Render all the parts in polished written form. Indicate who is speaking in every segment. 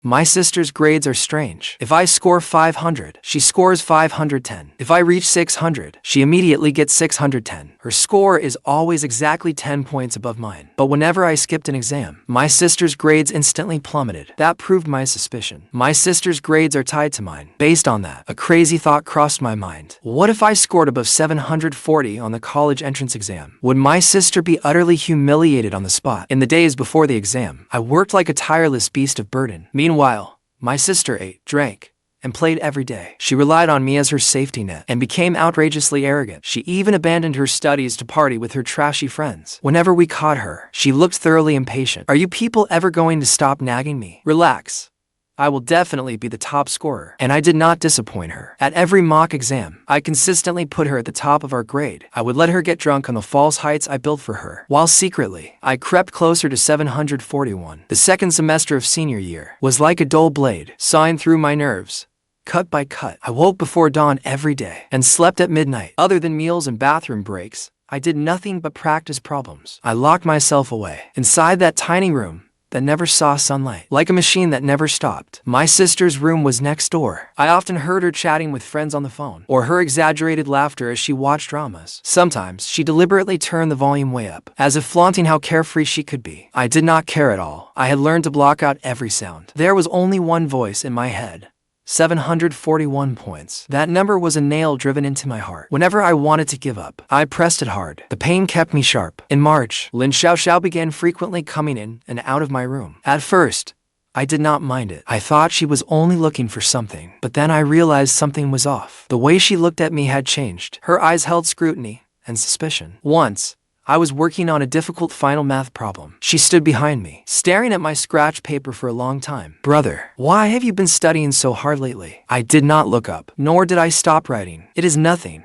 Speaker 1: My sister's grades are strange. If I score 500, she scores 510. If I reach 600, she immediately gets 610. Her score is always exactly 10 points above mine. But whenever I skipped an exam, my sister's grades instantly plummeted. That proved my suspicion. My sister's grades are tied to mine. Based on that, a crazy thought crossed my mind. What if I scored above 740 on the college entrance exam? Would my sister be utterly humiliated on the spot? In the days before the exam, I worked like a tireless beast of burden. Meanwhile, my sister ate, drank, and played every day. She relied on me as her safety net and became outrageously arrogant. She even abandoned her studies to party with her trashy friends. Whenever we caught her, she looked thoroughly impatient. Are you people ever going to stop nagging me? Relax. I will definitely be the top scorer. And I did not disappoint her. At every mock exam, I consistently put her at the top of our grade. I would let her get drunk on the false heights I built for her, while secretly, I crept closer to 741. The second semester of senior year was like a dull blade, sawing through my nerves. Cut by cut, I woke before dawn every day and slept at midnight. Other than meals and bathroom breaks, I did nothing but practice problems. I locked myself away inside that tiny room that never saw sunlight, like a machine that never stopped. My sister's room was next door. I often heard her chatting with friends on the phone, or her exaggerated laughter as she watched dramas. Sometimes, she deliberately turned the volume way up, as if flaunting how carefree she could be. I did not care at all. I had learned to block out every sound. There was only one voice in my head. 741 points. That number was a nail driven into my heart. Whenever I wanted to give up, I pressed it hard. The pain kept me sharp. In March, Lin Xiaoxiao began frequently coming in and out of my room. At first, I did not mind it. I thought she was only looking for something. But then I realized something was off. The way she looked at me had changed. Her eyes held scrutiny and suspicion. Once, I was working on a difficult final math problem. She stood behind me, staring at my scratch paper for a long time. Brother, why have you been studying so hard lately? I did not look up, nor did I stop writing. It is nothing.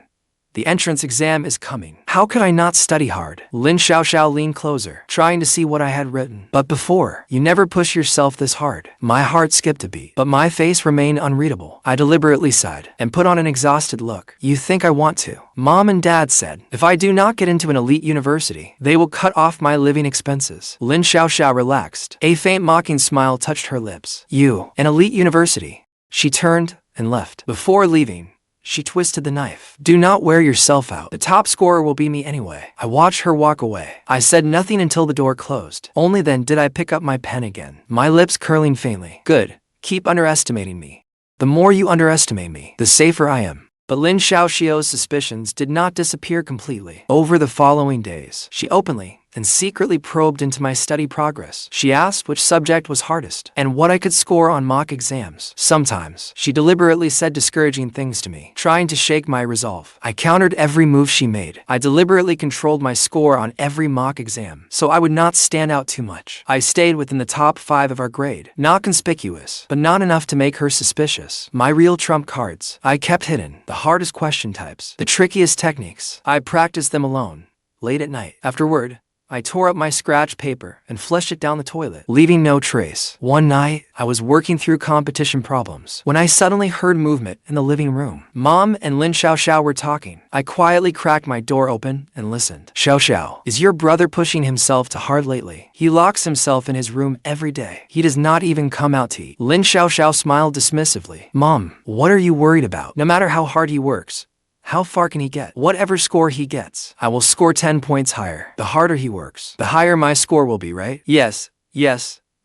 Speaker 1: The entrance exam is coming. How could I not study hard? Lin Xiaoxiao leaned closer, trying to see what I had written. But before, you never push yourself this hard. My heart skipped a beat, but my face remained unreadable. I deliberately sighed and put on an exhausted look. You think I want to? Mom and Dad said, if I do not get into an elite university, they will cut off my living expenses. Lin Xiaoxiao relaxed. A faint mocking smile touched her lips. You, an elite university? She turned and left. Before leaving, she twisted the knife. Do not wear yourself out. The top scorer will be me anyway. I watched her walk away. I said nothing until the door closed. Only then did I pick up my pen again, my lips curling faintly. Good. Keep underestimating me. The more you underestimate me, the safer I am. But Lin Xiaoxiao's suspicions did not disappear completely. Over the following days, she openly and secretly probed into my study progress. She asked which subject was hardest and what I could score on mock exams. Sometimes, she deliberately said discouraging things to me, trying to shake my resolve. I countered every move she made. I deliberately controlled my score on every mock exam, so I would not stand out too much. I stayed within the top 5 of our grade. Not conspicuous, but not enough to make her suspicious. My real trump cards, I kept hidden. The hardest question types, the trickiest techniques, I practiced them alone, late at night. Afterward, I tore up my scratch paper and flushed it down the toilet, leaving no trace. One night, I was working through competition problems when I suddenly heard movement in the living room. Mom and Lin Xiaoxiao were talking. I quietly cracked my door open and listened. Xiaoxiao, is your brother pushing himself too hard lately? He locks himself in his room every day. He does not even come out to eat. Lin Xiaoxiao smiled dismissively. Mom, what are you worried about? No matter how hard he works, how far can he get? Whatever score he gets, I will score 10 points higher. The harder he works, the higher my score will be, right? Yes,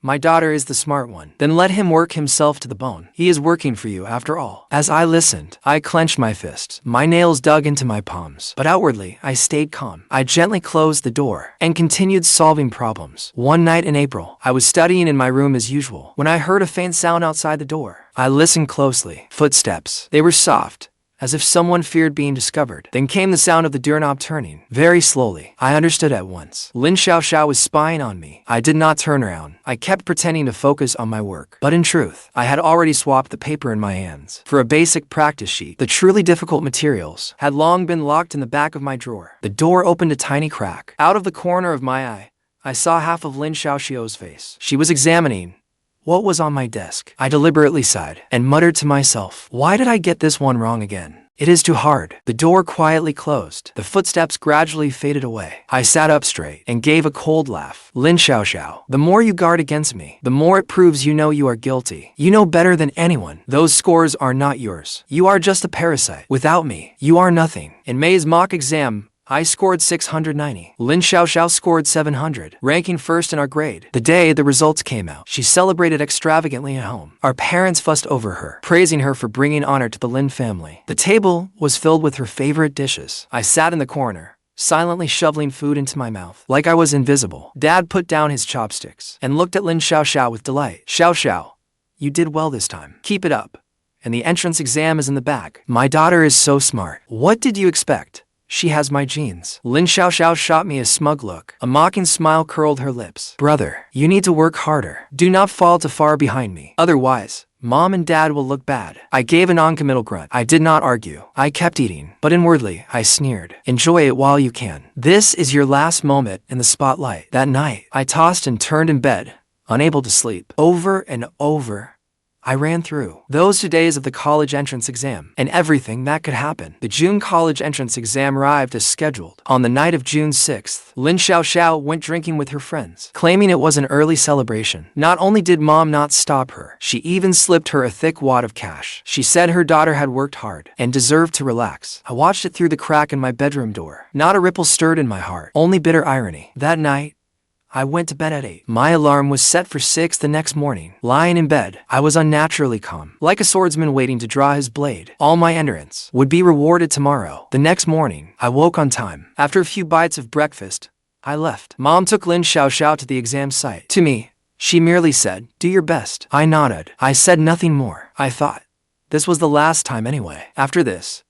Speaker 1: my daughter is the smart one. Then let him work himself to the bone. He is working for you after all. As I listened, I clenched my fists. My nails dug into my palms. But outwardly, I stayed calm. I gently closed the door and continued solving problems. One night in April, I was studying in my room as usual when I heard a faint sound outside the door. I listened closely. Footsteps. They were soft, as if someone feared being discovered. Then came the sound of the doorknob turning, very slowly. I understood at once. Lin Xiaoxiao was spying on me. I did not turn around. I kept pretending to focus on my work. But in truth, I had already swapped the paper in my hands for a basic practice sheet. The truly difficult materials had long been locked in the back of my drawer. The door opened a tiny crack. Out of the corner of my eye, I saw half of Lin Xiaoxiao's face. She was examining what was on my desk. I deliberately sighed and muttered to myself, why did I get this one wrong again? It is too hard. The door quietly closed. The footsteps gradually faded away. I sat up straight and gave a cold laugh. Lin Xiaoxiao, the more you guard against me, the more it proves you know you are guilty. You know better than anyone. Those scores are not yours. You are just a parasite. Without me, you are nothing. In May's mock exam, I scored 690. Lin Xiaoxiao scored 700, ranking first in our grade. The day the results came out, she celebrated extravagantly at home. Our parents fussed over her, praising her for bringing honor to the Lin family. The table was filled with her favorite dishes. I sat in the corner, silently shoveling food into my mouth, like I was invisible. Dad put down his chopsticks and looked at Lin Xiaoxiao with delight. Xiaoxiao, you did well this time. Keep it up. And the entrance exam is in the bag. My daughter is so smart. What did you expect? She has my genes. Lin Xiaoxiao shot me a smug look. A mocking smile curled her lips. Brother, you need to work harder. Do not fall too far behind me. Otherwise, Mom and Dad will look bad. I gave a non-committal grunt. I did not argue. I kept eating, but inwardly, I sneered. Enjoy it while you can. This is your last moment in the spotlight. That night, I tossed and turned in bed, unable to sleep. Over and over, I ran through those 2 days of the college entrance exam and everything that could happen. The June college entrance exam arrived as scheduled. On the night of June 6th, Lin Xiaoxiao went drinking with her friends, claiming it was an early celebration. Not only did Mom not stop her, she even slipped her a thick wad of cash. She said her daughter had worked hard and deserved to relax. I watched it through the crack in my bedroom door. Not a ripple stirred in my heart, only bitter irony. That night, I went to bed at 8. My alarm was set for 6 the next morning. Lying in bed, I was unnaturally calm, like a swordsman waiting to draw his blade. All my endurance would be rewarded tomorrow. The next morning, I woke on time. After a few bites of breakfast, I left. Mom took Lin Xiaoxiao to the exam site. To me, she merely said, "Do your best." I nodded. I said nothing more. I thought, this was the last time anyway. After this,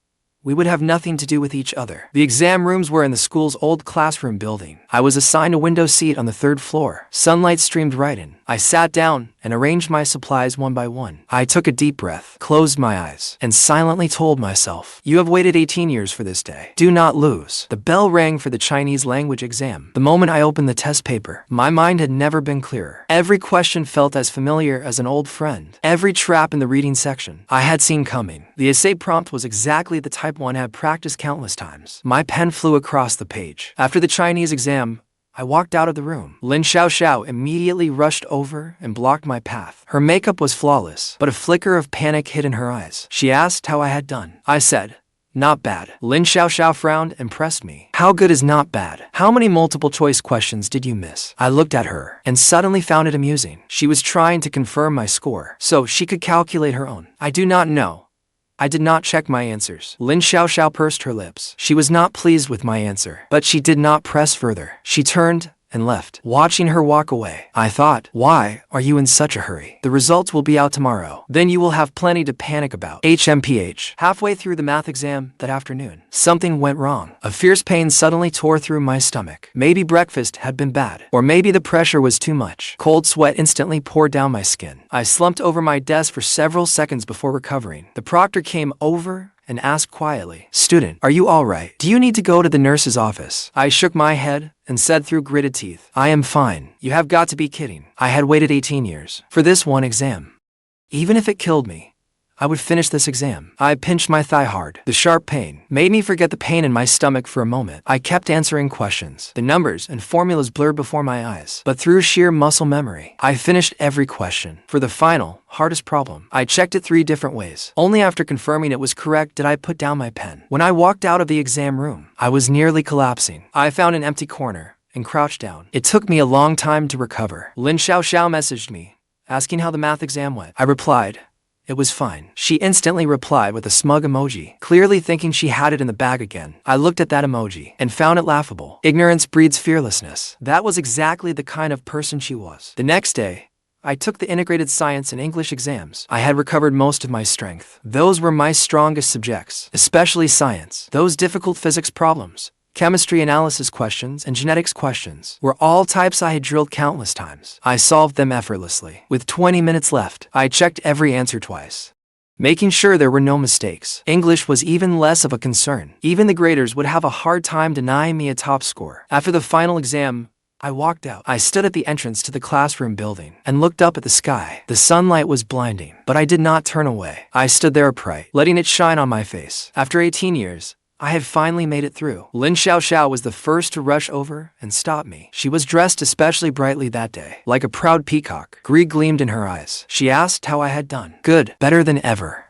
Speaker 1: we would have nothing to do with each other. The exam rooms were in the school's old classroom building. I was assigned a window seat on the 3rd floor. Sunlight streamed right in. I sat down and arranged my supplies one by one. I took a deep breath, closed my eyes, and silently told myself, you have waited 18 years for this day. Do not lose. The bell rang for the Chinese language exam. The moment I opened the test paper, my mind had never been clearer. Every question felt as familiar as an old friend. Every trap in the reading section I had seen coming. The essay prompt was exactly the type one had practiced countless times. My pen flew across the page. After the Chinese exam, I walked out of the room. Lin Xiaoxiao immediately rushed over and blocked my path. Her makeup was flawless, but a flicker of panic hid in her eyes. She asked how I had done. I said, not bad. Lin Xiaoxiao frowned and pressed me. How good is not bad? How many multiple choice questions did you miss? I looked at her and suddenly found it amusing. She was trying to confirm my score so she could calculate her own. I do not know. I did not check my answers. Lin Xiaoxiao pursed her lips. She was not pleased with my answer, but she did not press further. She turned and left. Watching her walk away, I thought, why are you in such a hurry? The results will be out tomorrow. Then you will have plenty to panic about. HMPH. Halfway through the math exam that afternoon, something went wrong. A fierce pain suddenly tore through my stomach. Maybe breakfast had been bad, or maybe the pressure was too much. Cold sweat instantly poured down my skin. I slumped over my desk for several seconds before recovering. The proctor came over and asked quietly, student, are you all right? Do you need to go to the nurse's office? I shook my head and said through gritted teeth, I am fine. You have got to be kidding. I had waited 18 years for this one exam. Even if it killed me, I would finish this exam. I pinched my thigh hard. The sharp pain made me forget the pain in my stomach for a moment. I kept answering questions. The numbers and formulas blurred before my eyes, but through sheer muscle memory, I finished every question. For the final, hardest problem, I checked it 3 different ways. Only after confirming it was correct did I put down my pen. When I walked out of the exam room, I was nearly collapsing. I found an empty corner and crouched down. It took me a long time to recover. Lin Xiaoxiao messaged me, asking how the math exam went. I replied, it was fine. She instantly replied with a smug emoji, clearly thinking she had it in the bag again. I looked at that emoji and found it laughable. Ignorance breeds fearlessness. That was exactly the kind of person she was. The next day, I took the integrated science and English exams. I had recovered most of my strength. Those were my strongest subjects, especially science. Those difficult physics problems, chemistry analysis questions, and genetics questions were all types I had drilled countless times. I solved them effortlessly. With 20 minutes left, I checked every answer twice, making sure there were no mistakes. English was even less of a concern. Even the graders would have a hard time denying me a top score. After the final exam, I walked out. I stood at the entrance to the classroom building and looked up at the sky. The sunlight was blinding, but I did not turn away. I stood there upright, letting it shine on my face. After 18 years, I had finally made it through. Lin Xiaoxiao was the first to rush over and stop me. She was dressed especially brightly that day. Like a proud peacock, greed gleamed in her eyes. She asked how I had done. Good, better than ever.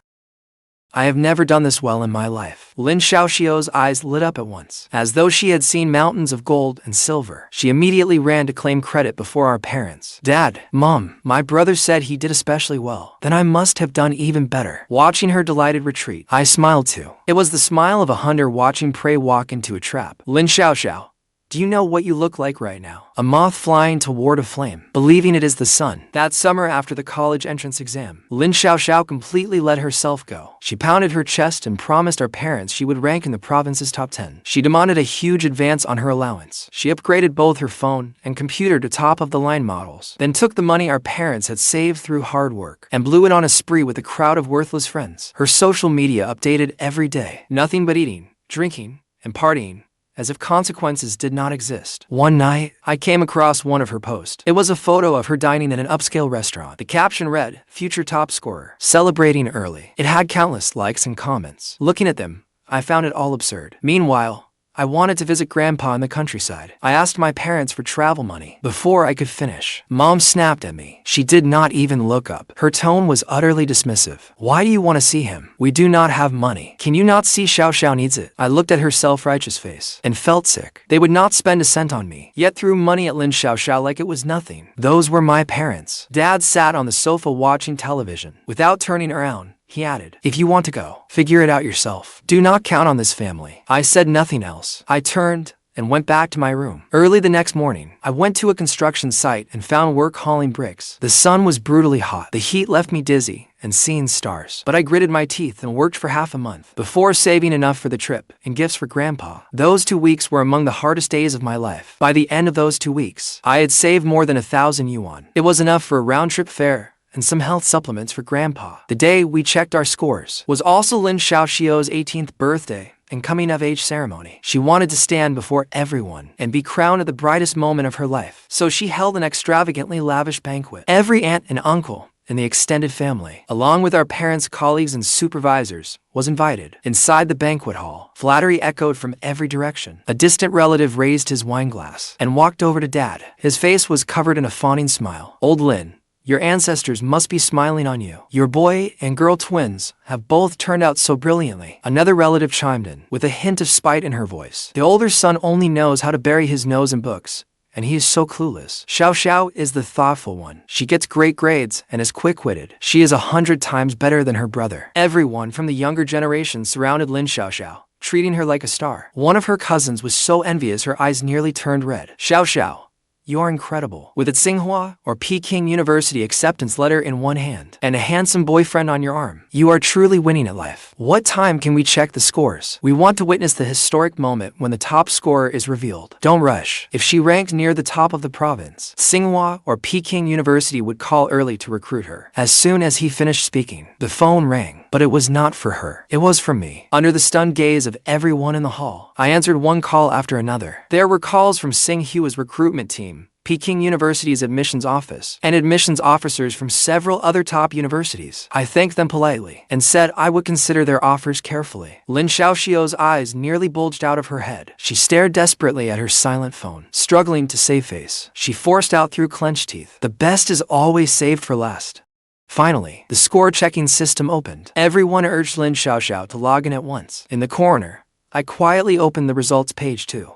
Speaker 1: I have never done this well in my life. Lin Xiaoxiao's eyes lit up at once, as though she had seen mountains of gold and silver. She immediately ran to claim credit before our parents. Dad, Mom, my brother said he did especially well. Then I must have done even better. Watching her delighted retreat, I smiled too. It was the smile of a hunter watching prey walk into a trap. Lin Xiaoxiao, do you know what you look like right now? A moth flying toward a flame, believing it is the sun. That summer after the college entrance exam, Lin Xiaoxiao completely let herself go. She pounded her chest and promised our parents she would rank in the province's top 10. She demanded a huge advance on her allowance. She upgraded both her phone and computer to top-of-the-line models, then took the money our parents had saved through hard work and blew it on a spree with a crowd of worthless friends. Her social media updated every day. Nothing but eating, drinking, and partying, as if consequences did not exist. One night, I came across one of her posts. It was a photo of her dining in an upscale restaurant. The caption read, "Future top scorer, celebrating early." It had countless likes and comments. Looking at them, I found it all absurd. Meanwhile, I wanted to visit Grandpa in the countryside. I asked my parents for travel money. Before I could finish, Mom snapped at me. She did not even look up. Her tone was utterly dismissive. Why do you want to see him? We do not have money. Can you not see Xiaoxiao needs it? I looked at her self-righteous face and felt sick. They would not spend a cent on me, yet threw money at Lin Xiaoxiao like it was nothing. Those were my parents. Dad sat on the sofa watching television. Without turning around, he added, "If you want to go, figure it out yourself. Do not count on this family." I said nothing else. I turned and went back to my room. Early the next morning, I went to a construction site and found work hauling bricks. The sun was brutally hot. The heat left me dizzy and seeing stars. But I gritted my teeth and worked for half a month before saving enough for the trip and gifts for Grandpa. Those 2 weeks were among the hardest days of my life. By the end of those 2 weeks, I had saved more than 1,000 yuan. It was enough for a round-trip fare and some health supplements for Grandpa. The day we checked our scores was also Lin Xiaoxiao's 18th birthday and coming-of-age ceremony. She wanted to stand before everyone and be crowned at the brightest moment of her life, so she held an extravagantly lavish banquet. Every aunt and uncle in the extended family, along with our parents' colleagues and supervisors, was invited. Inside the banquet hall, flattery echoed from every direction. A distant relative raised his wine glass and walked over to Dad. His face was covered in a fawning smile. "Old Lin, your ancestors must be smiling on you. Your boy and girl twins have both turned out so brilliantly." Another relative chimed in, with a hint of spite in her voice. "The older son only knows how to bury his nose in books, and he is so clueless. Xiaoxiao is the thoughtful one. She gets great grades and is quick-witted. She is 100 times better than her brother." Everyone from the younger generation surrounded Lin Xiaoxiao, treating her like a star. One of her cousins was so envious her eyes nearly turned red. "Xiaoxiao, you are incredible." With its Tsinghua or Peking University acceptance letter in one hand and a handsome boyfriend on your arm, you are truly winning at life. What time can we check the scores? We want to witness the historic moment when the top scorer is revealed. Don't rush. If she ranked near the top of the province, Tsinghua or Peking University would call early to recruit her. As soon as he finished speaking, the phone rang, but it was not for her. It was for me. Under the stunned gaze of everyone in the hall, I answered one call after another. There were calls from Tsinghua's recruitment team, Peking University's admissions office, and admissions officers from several other top universities. I thanked them politely and said I would consider their offers carefully. Lin Xiaoxiao's eyes nearly bulged out of her head. She stared desperately at her silent phone, struggling to save face. She forced out through clenched teeth, "The best is always saved for last." Finally, the score-checking system opened. Everyone urged Lin Xiaoxiao to log in at once. In the corner, I quietly opened the results page too.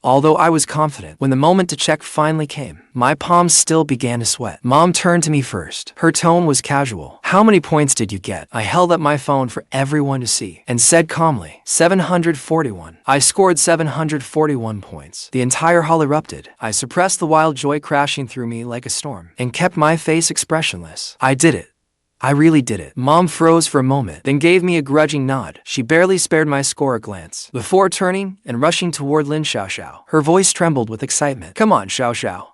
Speaker 1: Although I was confident, when the moment to check finally came, my palms still began to sweat. Mom turned to me first. Her tone was casual. "How many points did you get?" I held up my phone for everyone to see and said calmly, 741. I scored 741 points. The entire hall erupted. I suppressed the wild joy crashing through me like a storm and kept my face expressionless. I did it. I really did it. Mom froze for a moment, then gave me a grudging nod. She barely spared my score a glance, before turning and rushing toward Lin Xiaoxiao. Her voice trembled with excitement. "Come on, Xiaoxiao.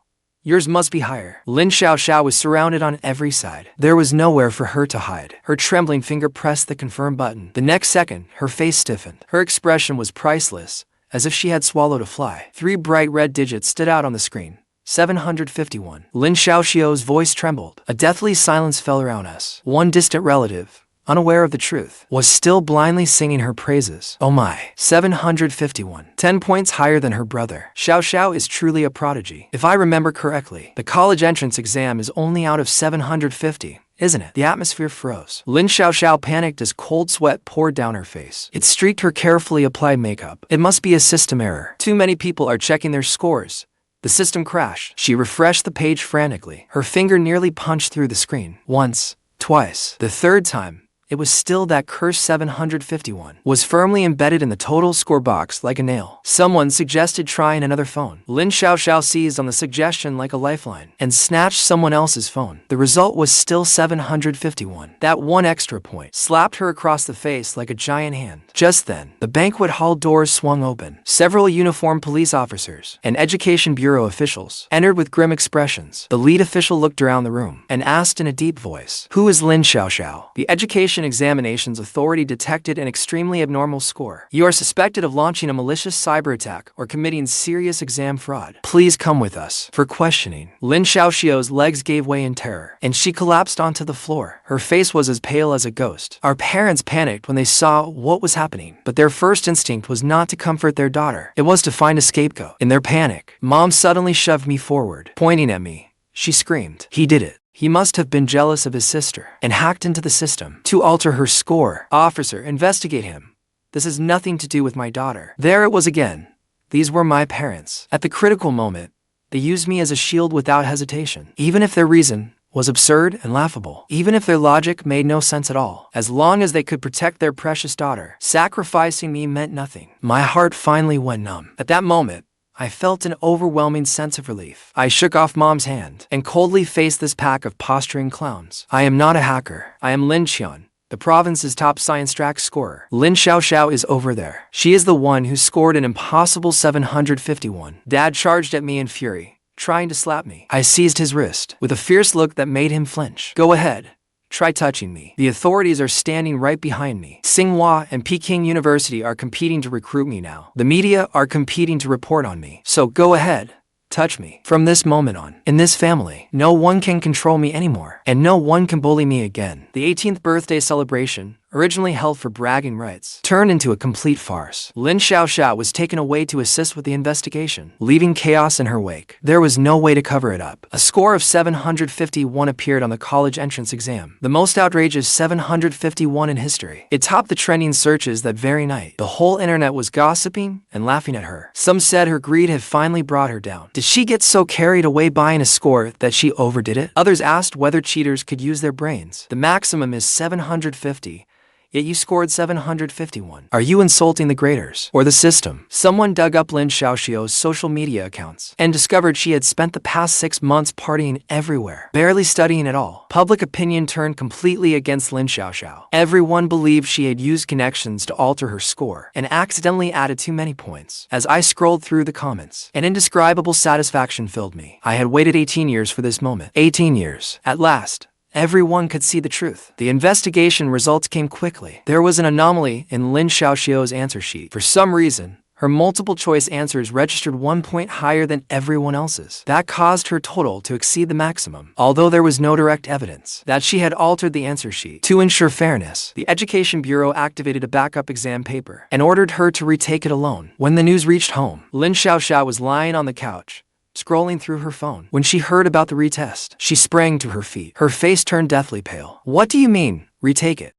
Speaker 1: Yours must be higher." Lin Xiaoxiao was surrounded on every side. There was nowhere for her to hide. Her trembling finger pressed the confirm button. The next second, her face stiffened. Her expression was priceless, as if she had swallowed a fly. 3 bright red digits stood out on the screen. 751. Lin Xiaoxiao's voice trembled. A deathly silence fell around us. One distant relative, unaware of the truth, was still blindly singing her praises. Oh my. 751. 10 points higher than her brother. Xiaoxiao is truly a prodigy. If I remember correctly, the college entrance exam is only out of 750. Isn't it? The atmosphere froze. Lin Xiaoxiao panicked as cold sweat poured down her face. It streaked her carefully applied makeup. It must be a system error. Too many people are checking their scores. The system crashed. She refreshed the page frantically. Her finger nearly punched through the screen. Once, twice. The third time, it was still that cursed 751. Was firmly embedded in the total score box like a nail. Someone suggested trying another phone. Lin Xiaoxiao seized on the suggestion like a lifeline and snatched someone else's phone. The result was still 751. That one extra point slapped her across the face like a giant hand. Just then, the banquet hall doors swung open. Several uniformed police officers and education bureau officials entered with grim expressions. The lead official looked around the room and asked in a deep voice, "Who is Lin Xiaoxiao?" The Education Examinations Authority detected an extremely abnormal score. You are suspected of launching a malicious cyber attack or committing serious exam fraud. Please come with us for questioning. Lin Xiaoxiao's legs gave way in terror, and she collapsed onto the floor. Her face was as pale as a ghost. Our parents panicked when they saw what was happening, but their first instinct was not to comfort their daughter. It was to find a scapegoat. In their panic, Mom suddenly shoved me forward, pointing at me. She screamed, "He did it. He must have been jealous of his sister and hacked into the system to alter her score. Officer, investigate him. This has nothing to do with my daughter." There it was again. These were my parents. At the critical moment, they used me as a shield without hesitation. Even if their reason was absurd and laughable, even if their logic made no sense at all, as long as they could protect their precious daughter, sacrificing me meant nothing. My heart finally went numb. At that moment, I felt an overwhelming sense of relief. I shook off Mom's hand and coldly faced this pack of posturing clowns. I am not a hacker. I am Lin Qian, the province's top science track scorer. Lin Xiaoxiao is over there. She is the one who scored an impossible 751. Dad charged at me in fury, trying to slap me. I seized his wrist with a fierce look that made him flinch. "Go ahead. Try touching me. The authorities are standing right behind me. Tsinghua and Peking University are competing to recruit me now. The media are competing to report on me. So go ahead. Touch me. From this moment on, in this family, no one can control me anymore, and no one can bully me again." The 18th birthday celebration, originally held for bragging rights, turned into a complete farce. Lin Xiaoxiao was taken away to assist with the investigation, leaving chaos in her wake. There was no way to cover it up. A score of 751 appeared on the college entrance exam, the most outrageous 751 in history. It topped the trending searches that very night. The whole internet was gossiping and laughing at her. Some said her greed had finally brought her down. Did she get so carried away buying a score that she overdid it? Others asked whether cheaters could use their brains. The maximum is 750. Yet you scored 751. Are you insulting the graders or the system? Someone dug up Lin Xiaoxiao's social media accounts and discovered she had spent the past 6 months partying everywhere, barely studying at all. Public opinion turned completely against Lin Xiaoxiao. Everyone believed she had used connections to alter her score and accidentally added too many points. As I scrolled through the comments, an indescribable satisfaction filled me. I had waited 18 years for this moment. 18 years. At last, everyone could see the truth. The investigation results came quickly. There was an anomaly in Lin Xiaoxiao's answer sheet. For some reason, her multiple-choice answers registered 1 point higher than everyone else's. That caused her total to exceed the maximum, although there was no direct evidence that she had altered the answer sheet. To ensure fairness, the Education Bureau activated a backup exam paper and ordered her to retake it alone. When the news reached home, Lin Xiaoxiao was lying on the couch, scrolling through her phone. When she heard about the retest, she sprang to her feet. Her face turned deathly pale. "What do you mean, retake it?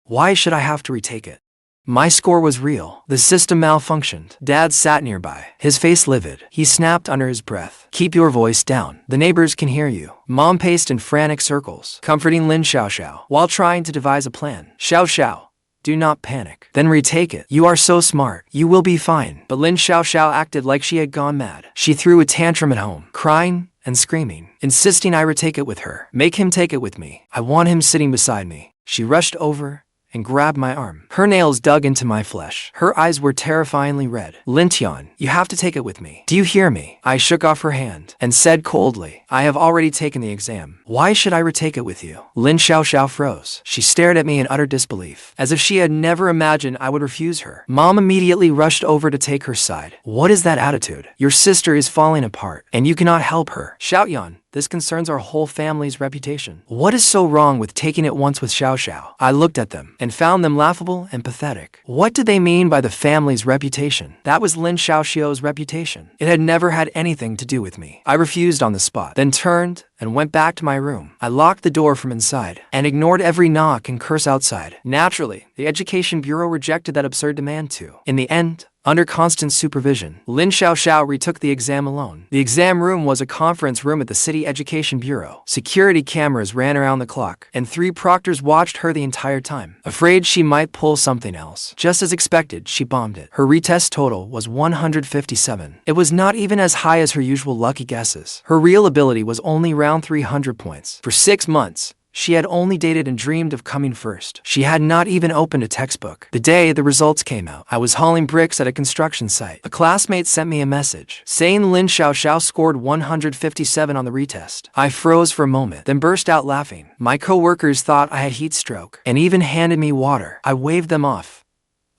Speaker 1: Why should I have to retake it? My score was real. The system malfunctioned." Dad sat nearby, his face livid. He snapped under his breath, "Keep your voice down. The neighbors can hear you." Mom paced in frantic circles, comforting Lin Xiaoxiao while trying to devise a plan. "Xiaoxiao, do not panic. Then retake it. You are so smart. You will be fine." But Lin Xiaoxiao acted like she had gone mad. She threw a tantrum at home, crying and screaming, insisting I retake it with her. "Make him take it with me. I want him sitting beside me." She rushed over and grabbed my arm. Her nails dug into my flesh. Her eyes were terrifyingly red. Lin Tian, you have to take it with me. Do you hear me? I shook off her hand and said coldly, I have already taken the exam. Why should I retake it with you? Lin Xiaoxiao froze. She stared at me in utter disbelief, as if she had never imagined I would refuse her. Mom immediately rushed over to take her side. What is that attitude? Your sister is falling apart, and you cannot help her. Xiaoyan, this concerns our whole family's reputation. What is so wrong with taking it once with Xiaoxiao? I looked at them and found them laughable and pathetic. What did they mean by the family's reputation? That was Lin Xiaoxiao's reputation. It had never had anything to do with me. I refused on the spot, then turned and went back to my room. I locked the door from inside and ignored every knock and curse outside. Naturally, the Education Bureau rejected that absurd demand too. In the end, under constant supervision, Lin Xiaoxiao retook the exam alone. The exam room was a conference room at the City Education Bureau. Security cameras ran around the clock, and 3 proctors watched her the entire time, afraid she might pull something else. Just as expected, she bombed it. Her retest total was 157. It was not even as high as her usual lucky guesses. Her real ability was only around 300 points. For 6 months, she had only dated and dreamed of coming first. She had not even opened a textbook. The day the results came out, I was hauling bricks at a construction site. A classmate sent me a message saying Lin Xiaoxiao scored 157 on the retest. I froze for a moment, then burst out laughing. My co-workers thought I had heat stroke and even handed me water. I waved them off.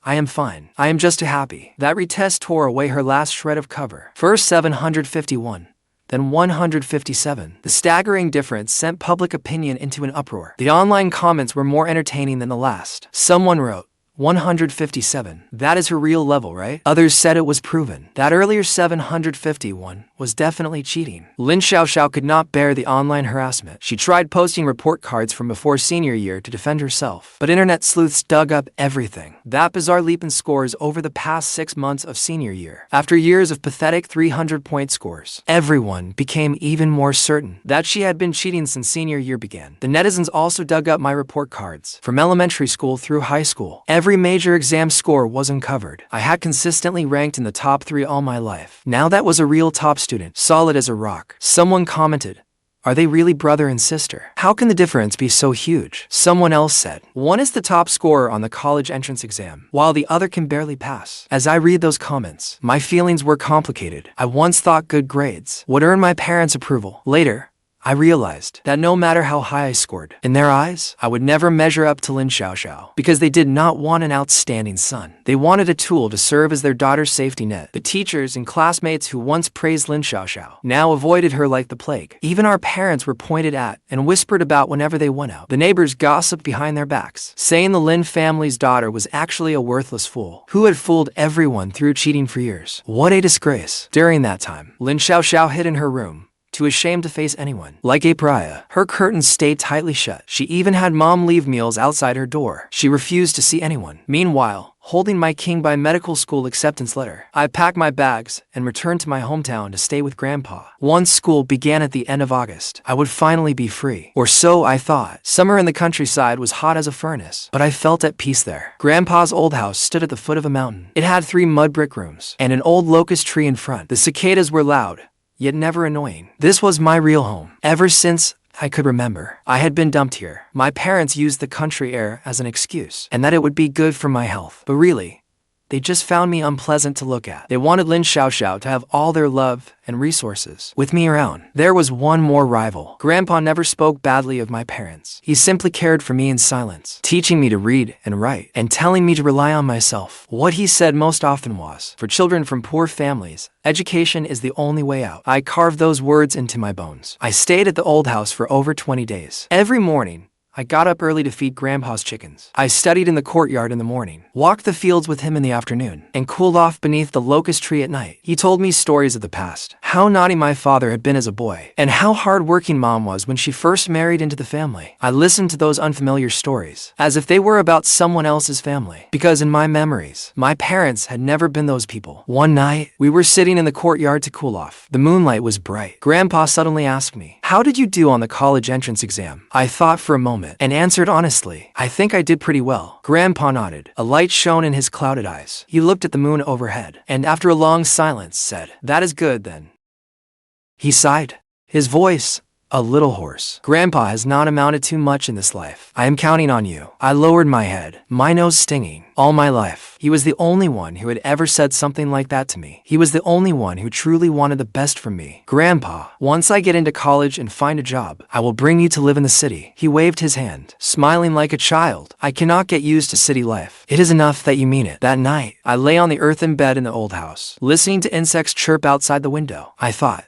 Speaker 1: I am fine. I am just too happy. That retest tore away her last shred of cover. First 751. Then 157. The staggering difference sent public opinion into an uproar. The online comments were more entertaining than the last. Someone wrote, 157. That is her real level, right? Others said it was proven. That earlier 751 was definitely cheating. Lin Xiaoxiao could not bear the online harassment. She tried posting report cards from before senior year to defend herself, but internet sleuths dug up everything. That bizarre leap in scores over the past 6 months of senior year. After years of pathetic 300-point scores, everyone became even more certain that she had been cheating since senior year began. The netizens also dug up my report cards, from elementary school through high school. Every major exam score was uncovered. I had consistently ranked in the top 3 all my life. Now that was a real top student, solid as a rock. Someone commented, are they really brother and sister? How can the difference be so huge? Someone else said, one is the top scorer on the college entrance exam, while the other can barely pass. As I read those comments, my feelings were complicated. I once thought good grades would earn my parents' approval. Later, I realized that no matter how high I scored, in their eyes, I would never measure up to Lin Xiaoxiao, because they did not want an outstanding son. They wanted a tool to serve as their daughter's safety net. The teachers and classmates who once praised Lin Xiaoxiao now avoided her like the plague. Even our parents were pointed at and whispered about whenever they went out. The neighbors gossiped behind their backs, saying the Lin family's daughter was actually a worthless fool who had fooled everyone through cheating for years. What a disgrace. During that time, Lin Xiaoxiao hid in her room, too ashamed to face anyone. Like a pariah, her curtains stayed tightly shut. She even had mom leave meals outside her door. She refused to see anyone. Meanwhile, holding my King by medical school acceptance letter, I packed my bags and returned to my hometown to stay with Grandpa. Once school began at the end of August, I would finally be free. Or so I thought. Summer in the countryside was hot as a furnace, but I felt at peace there. Grandpa's old house stood at the foot of a mountain. It had 3 mud brick rooms and an old locust tree in front. The cicadas were loud, yet never annoying. This was my real home. Ever since I could remember, I had been dumped here. My parents used the country air as an excuse, and that it would be good for my health. But really, they just found me unpleasant to look at. They wanted Lin Xiaoxiao to have all their love and resources with me around. There was one more rival. Grandpa never spoke badly of my parents. He simply cared for me in silence, teaching me to read and write, and telling me to rely on myself. What he said most often was, for children from poor families, education is the only way out. I carved those words into my bones. I stayed at the old house for over 20 days. Every morning, I got up early to feed Grandpa's chickens. I studied in the courtyard in the morning, walked the fields with him in the afternoon, and cooled off beneath the locust tree at night. He told me stories of the past, how naughty my father had been as a boy, and how hard-working Mom was when she first married into the family. I listened to those unfamiliar stories, as if they were about someone else's family, because in my memories, my parents had never been those people. One night, we were sitting in the courtyard to cool off. The moonlight was bright. Grandpa suddenly asked me, how did you do on the college entrance exam? I thought for a moment and answered honestly, I think I did pretty well. Grandpa nodded. A light shone in his clouded eyes. He looked at the moon overhead, and after a long silence said, that is good then. He sighed. His voice, A little horse. Grandpa has not amounted to much in this life. I am counting on you. I lowered my head, my nose stinging. All my life, he was the only one who had ever said something like that to me. He was the only one who truly wanted the best for me. Grandpa, once I get into college and find a job, I will bring you to live in the city. He waved his hand, smiling like a child. I cannot get used to city life. It is enough that you mean it. That night, I lay on the earthen bed in the old house, listening to insects chirp outside the window. I thought,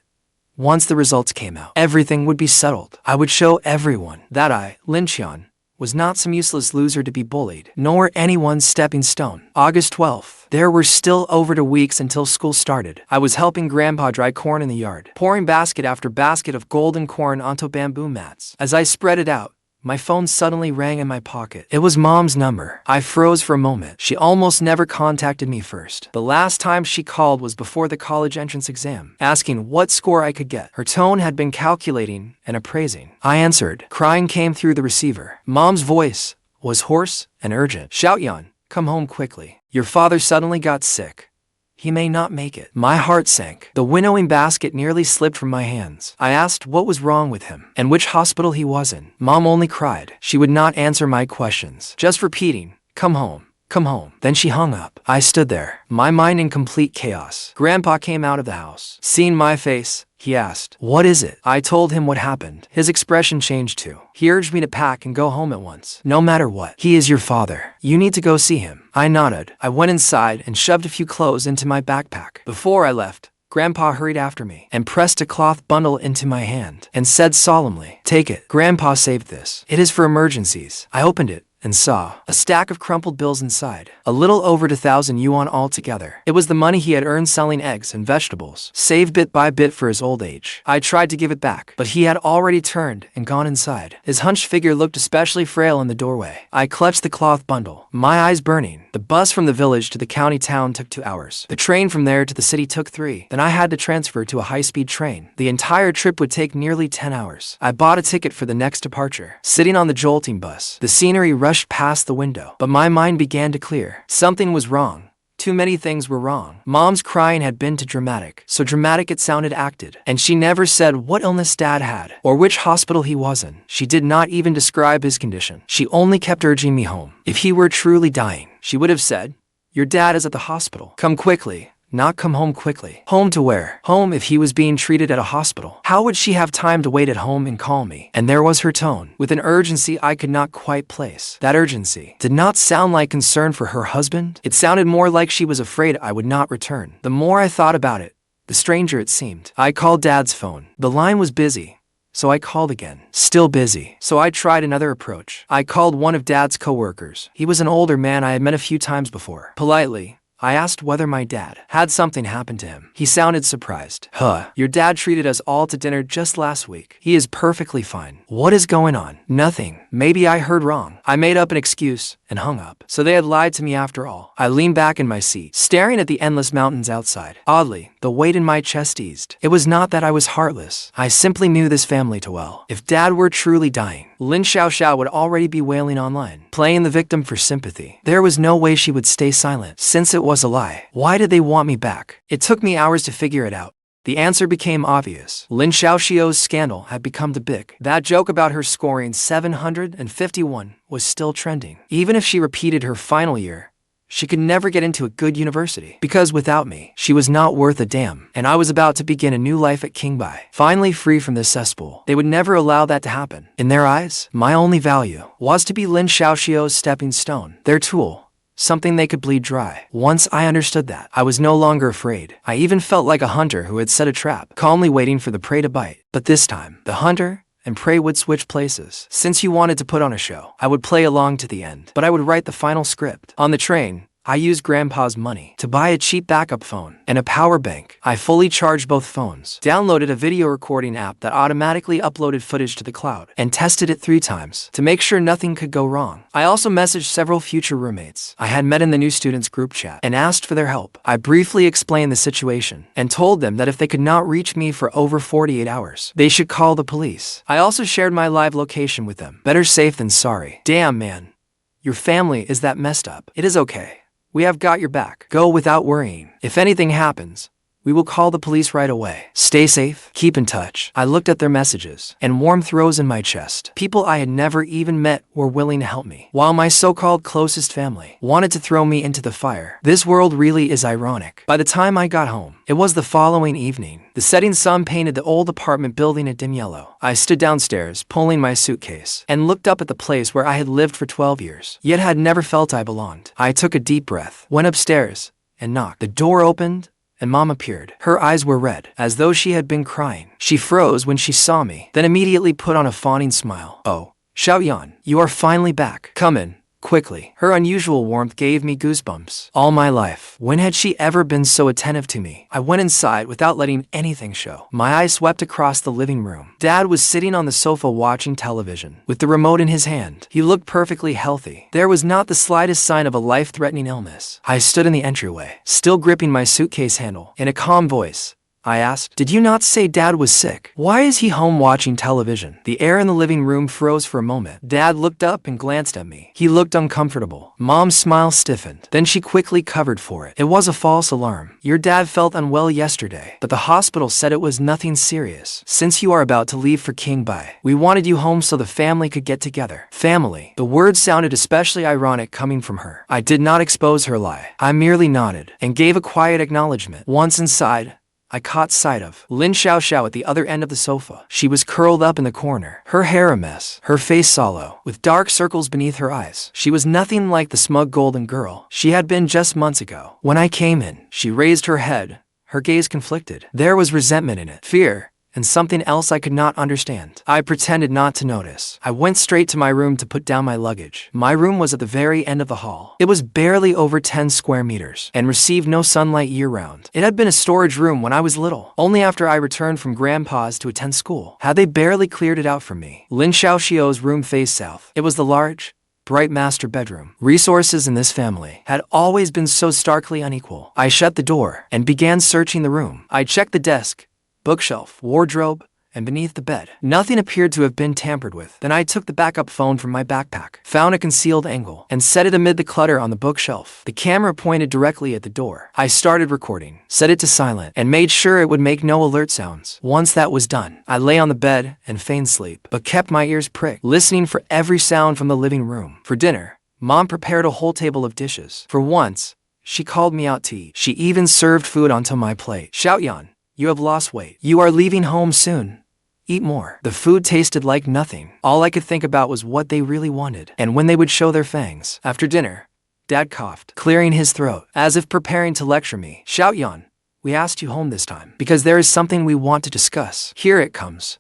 Speaker 1: once the results came out, everything would be settled. I would show everyone that I, Lin Feng, was not some useless loser to be bullied, nor anyone's stepping stone. August 12th. There were still over 2 weeks until school started. I was helping Grandpa dry corn in the yard, pouring basket after basket of golden corn onto bamboo mats. As I spread it out, my phone suddenly rang in my pocket. It was Mom's number. I froze for a moment. She almost never contacted me first. The last time she called was before the college entrance exam, asking what score I could get. Her tone had been calculating and appraising. I answered. Crying came through the receiver. Mom's voice was hoarse and urgent. Xiaoxiao, come home quickly. Your father suddenly got sick. He may not make it. My heart sank. The winnowing basket nearly slipped from my hands. I asked what was wrong with him and which hospital he was in. Mom only cried. She would not answer my questions, just repeating, come home. Come home. Then she hung up. I stood there, my mind in complete chaos. Grandpa came out of the house. Seeing my face, he asked, what is it? I told him what happened. His expression changed too. He urged me to pack and go home at once. No matter what. He is your father. You need to go see him. I nodded. I went inside and shoved a few clothes into my backpack. Before I left, Grandpa hurried after me and pressed a cloth bundle into my hand and said solemnly, take it. Grandpa saved this. It is for emergencies. I opened it and saw a stack of crumpled bills inside, a little over 2,000 yuan altogether. It was the money he had earned selling eggs and vegetables, saved bit by bit for his old age. I tried to give it back, but he had already turned and gone inside. His hunched figure looked especially frail in the doorway. I clutched the cloth bundle, my eyes burning. The bus from the village to the county town took 2 hours. The train from there to the city took 3. Then I had to transfer to a high-speed train. The entire trip would take nearly 10 hours. I bought a ticket for the next departure. Sitting on the jolting bus, the scenery rushed past the window, but my mind began to clear. Something was wrong. Too many things were wrong. Mom's crying had been too dramatic, so dramatic it sounded acted. And she never said what illness Dad had, or which hospital he was in. She did not even describe his condition. She only kept urging me home. If he were truly dying, she would have said, your dad is at the hospital. Come quickly. Not come home quickly. Home to where? Home if he was being treated at a hospital. How would she have time to wait at home and call me? And there was her tone, with an urgency I could not quite place. That urgency did not sound like concern for her husband. It sounded more like she was afraid I would not return. The more I thought about it, the stranger it seemed. I called Dad's phone. The line was busy, so I called again. Still busy. So I tried another approach. I called one of Dad's co-workers. He was an older man I had met a few times before. Politely, I asked whether my dad had something happen to him. He sounded surprised. Your dad treated us all to dinner just last week. He is perfectly fine. What is going on? Nothing. Maybe I heard wrong. I made up an excuse and hung up. So they had lied to me after all. I leaned back in my seat, staring at the endless mountains outside. Oddly, the weight in my chest eased. It was not that I was heartless. I simply knew this family too well. If Dad were truly dying, Lin Xiaoxiao would already be wailing online, playing the victim for sympathy. There was no way she would stay silent, since it was a lie. Why did they want me back? It took me hours to figure it out. The answer became obvious. Lin Xiaoxiao's scandal had become too big. That joke about her scoring 751 was still trending. Even if she repeated her final year, she could never get into a good university. Because without me, she was not worth a damn. And I was about to begin a new life at Qingbai. Finally free from this cesspool. They would never allow that to happen. In their eyes, my only value was to be Lin Xiaoxiao's stepping stone. Their tool. Something they could bleed dry. Once I understood that, I was no longer afraid. I even felt like a hunter who had set a trap, calmly waiting for the prey to bite. But this time, the hunter and prey would switch places. Since you wanted to put on a show, I would play along to the end, but I would write the final script. On the train, I used Grandpa's money to buy a cheap backup phone and a power bank. I fully charged both phones, downloaded a video recording app that automatically uploaded footage to the cloud, and tested it 3 times to make sure nothing could go wrong. I also messaged several future roommates I had met in the new students group chat and asked for their help. I briefly explained the situation and told them that if they could not reach me for over 48 hours, they should call the police. I also shared my live location with them. Better safe than sorry. Damn, man. Your family is that messed up. It is okay. We have got your back. Go without worrying. If anything happens, We will call the police right away. Stay safe. Keep in touch. I looked at their messages, and warmth rose in my chest. People I had never even met were willing to help me, while my so-called closest family wanted to throw me into the fire. This world really is ironic. By the time I got home, it was the following evening. The setting sun painted the old apartment building a dim yellow. I stood downstairs, pulling my suitcase, and looked up at the place where I had lived for 12 years, yet had never felt I belonged. I took a deep breath, went upstairs, and knocked. The door opened, and Mom appeared. Her eyes were red, as though she had been crying. She froze when she saw me, then immediately put on a fawning smile. "Oh, Xiaoyan, you are finally back. Come in, quickly." Her unusual warmth gave me goosebumps. All my life, when had she ever been so attentive to me? I went inside without letting anything show. My eyes swept across the living room. Dad was sitting on the sofa watching television, with the remote in his hand. He looked perfectly healthy. There was not the slightest sign of a life-threatening illness. I stood in the entryway, still gripping my suitcase handle. In a calm voice, I asked, "Did you not say Dad was sick? Why is he home watching television?" The air in the living room froze for a moment. Dad looked up and glanced at me. He looked uncomfortable. Mom's smile stiffened. Then she quickly covered for it. "It was a false alarm. Your dad felt unwell yesterday, but the hospital said it was nothing serious. Since you are about to leave for Qingbai, we wanted you home so the family could get together." Family. The word sounded especially ironic coming from her. I did not expose her lie. I merely nodded and gave a quiet acknowledgement. Once inside, I caught sight of Lin Xiaoxiao at the other end of the sofa. She was curled up in the corner, her hair a mess, her face sallow, with dark circles beneath her eyes. She was nothing like the smug golden girl she had been just months ago. When I came in, she raised her head, her gaze conflicted. There was resentment in it, fear, and something else I could not understand. I pretended not to notice. I went straight to my room to put down my luggage. My room was at the very end of the hall. It was barely over 10 square meters and received no sunlight year-round. It had been a storage room when I was little, only after I returned from Grandpa's to attend school had they barely cleared it out for me. Lin Xiaoxiao's room faced south. It was the large, bright master bedroom. Resources in this family had always been so starkly unequal. I shut the door and began searching the room. I checked the desk, bookshelf, wardrobe, and beneath the bed. Nothing appeared to have been tampered with. Then I took the backup phone from my backpack, found a concealed angle, and set it amid the clutter on the bookshelf. The camera pointed directly at the door. I started recording, set it to silent, and made sure it would make no alert sounds. Once that was done, I lay on the bed and feigned sleep, but kept my ears pricked, listening for every sound from the living room. For dinner, Mom prepared a whole table of dishes. For once, she called me out to eat. She even served food onto my plate. "Xiaoyan, you have lost weight. You are leaving home soon. Eat more." The food tasted like nothing. All I could think about was what they really wanted, and when they would show their fangs. After dinner, Dad coughed, clearing his throat, as if preparing to lecture me. "Xiaoyan, we asked you home this time, because there is something we want to discuss. Here it comes."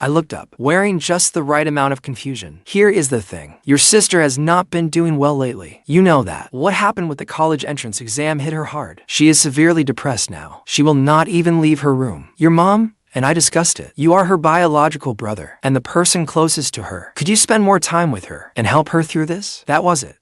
Speaker 1: I looked up, wearing just the right amount of confusion. "Here is the thing. Your sister has not been doing well lately. You know that. What happened with the college entrance exam hit her hard. She is severely depressed now. She will not even leave her room. Your mom and I discussed it. You are her biological brother, and the person closest to her. Could you spend more time with her and help her through this?" That was it.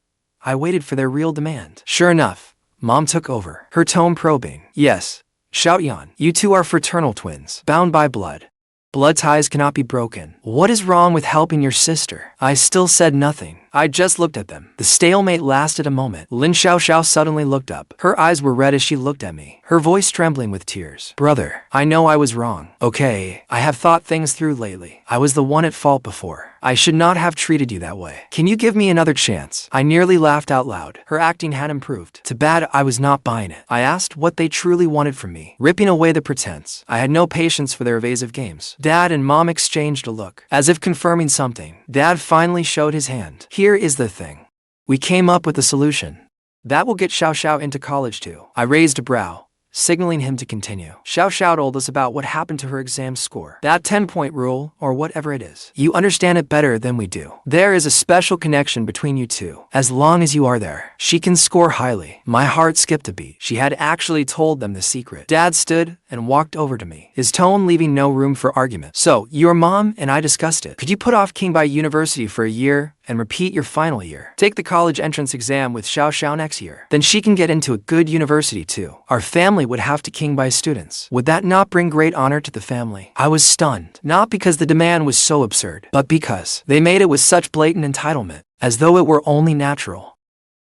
Speaker 1: I waited for their real demand. Sure enough, Mom took over, her tone probing. "Yes, Xiaoyan, you two are fraternal twins, bound by blood. Blood ties cannot be broken. What is wrong with helping your sister?" I still said nothing. I just looked at them. The stalemate lasted a moment. Lin Xiaoxiao suddenly looked up. Her eyes were red as she looked at me, her voice trembling with tears. "Brother, I know I was wrong. Okay, I have thought things through lately. I was the one at fault before. I should not have treated you that way. Can you give me another chance?" I nearly laughed out loud. Her acting had improved. Too bad I was not buying it. I asked what they truly wanted from me, ripping away the pretense. I had no patience for their evasive games. Dad and Mom exchanged a look, as if confirming something. Dad finally showed his hand. "Here is the thing. We came up with a solution. That will get Xiaoxiao into college too." I raised a brow, signaling him to continue. "Xiaoxiao told us about what happened to her exam score. That 10-point rule, or whatever it is. You understand it better than we do. There is a special connection between you two. As long as you are there, she can score highly." My heart skipped a beat. She had actually told them the secret. Dad stood and walked over to me, his tone leaving no room for argument. "So, your mom and I discussed it. Could you put off Qingbai University for a year and repeat your final year? Take the college entrance exam with Xiaoxiao next year. Then she can get into a good university too. Our family would have to Qingbai students. Would that not bring great honor to the family?" I was stunned, not because the demand was so absurd, but because they made it with such blatant entitlement, as though it were only natural.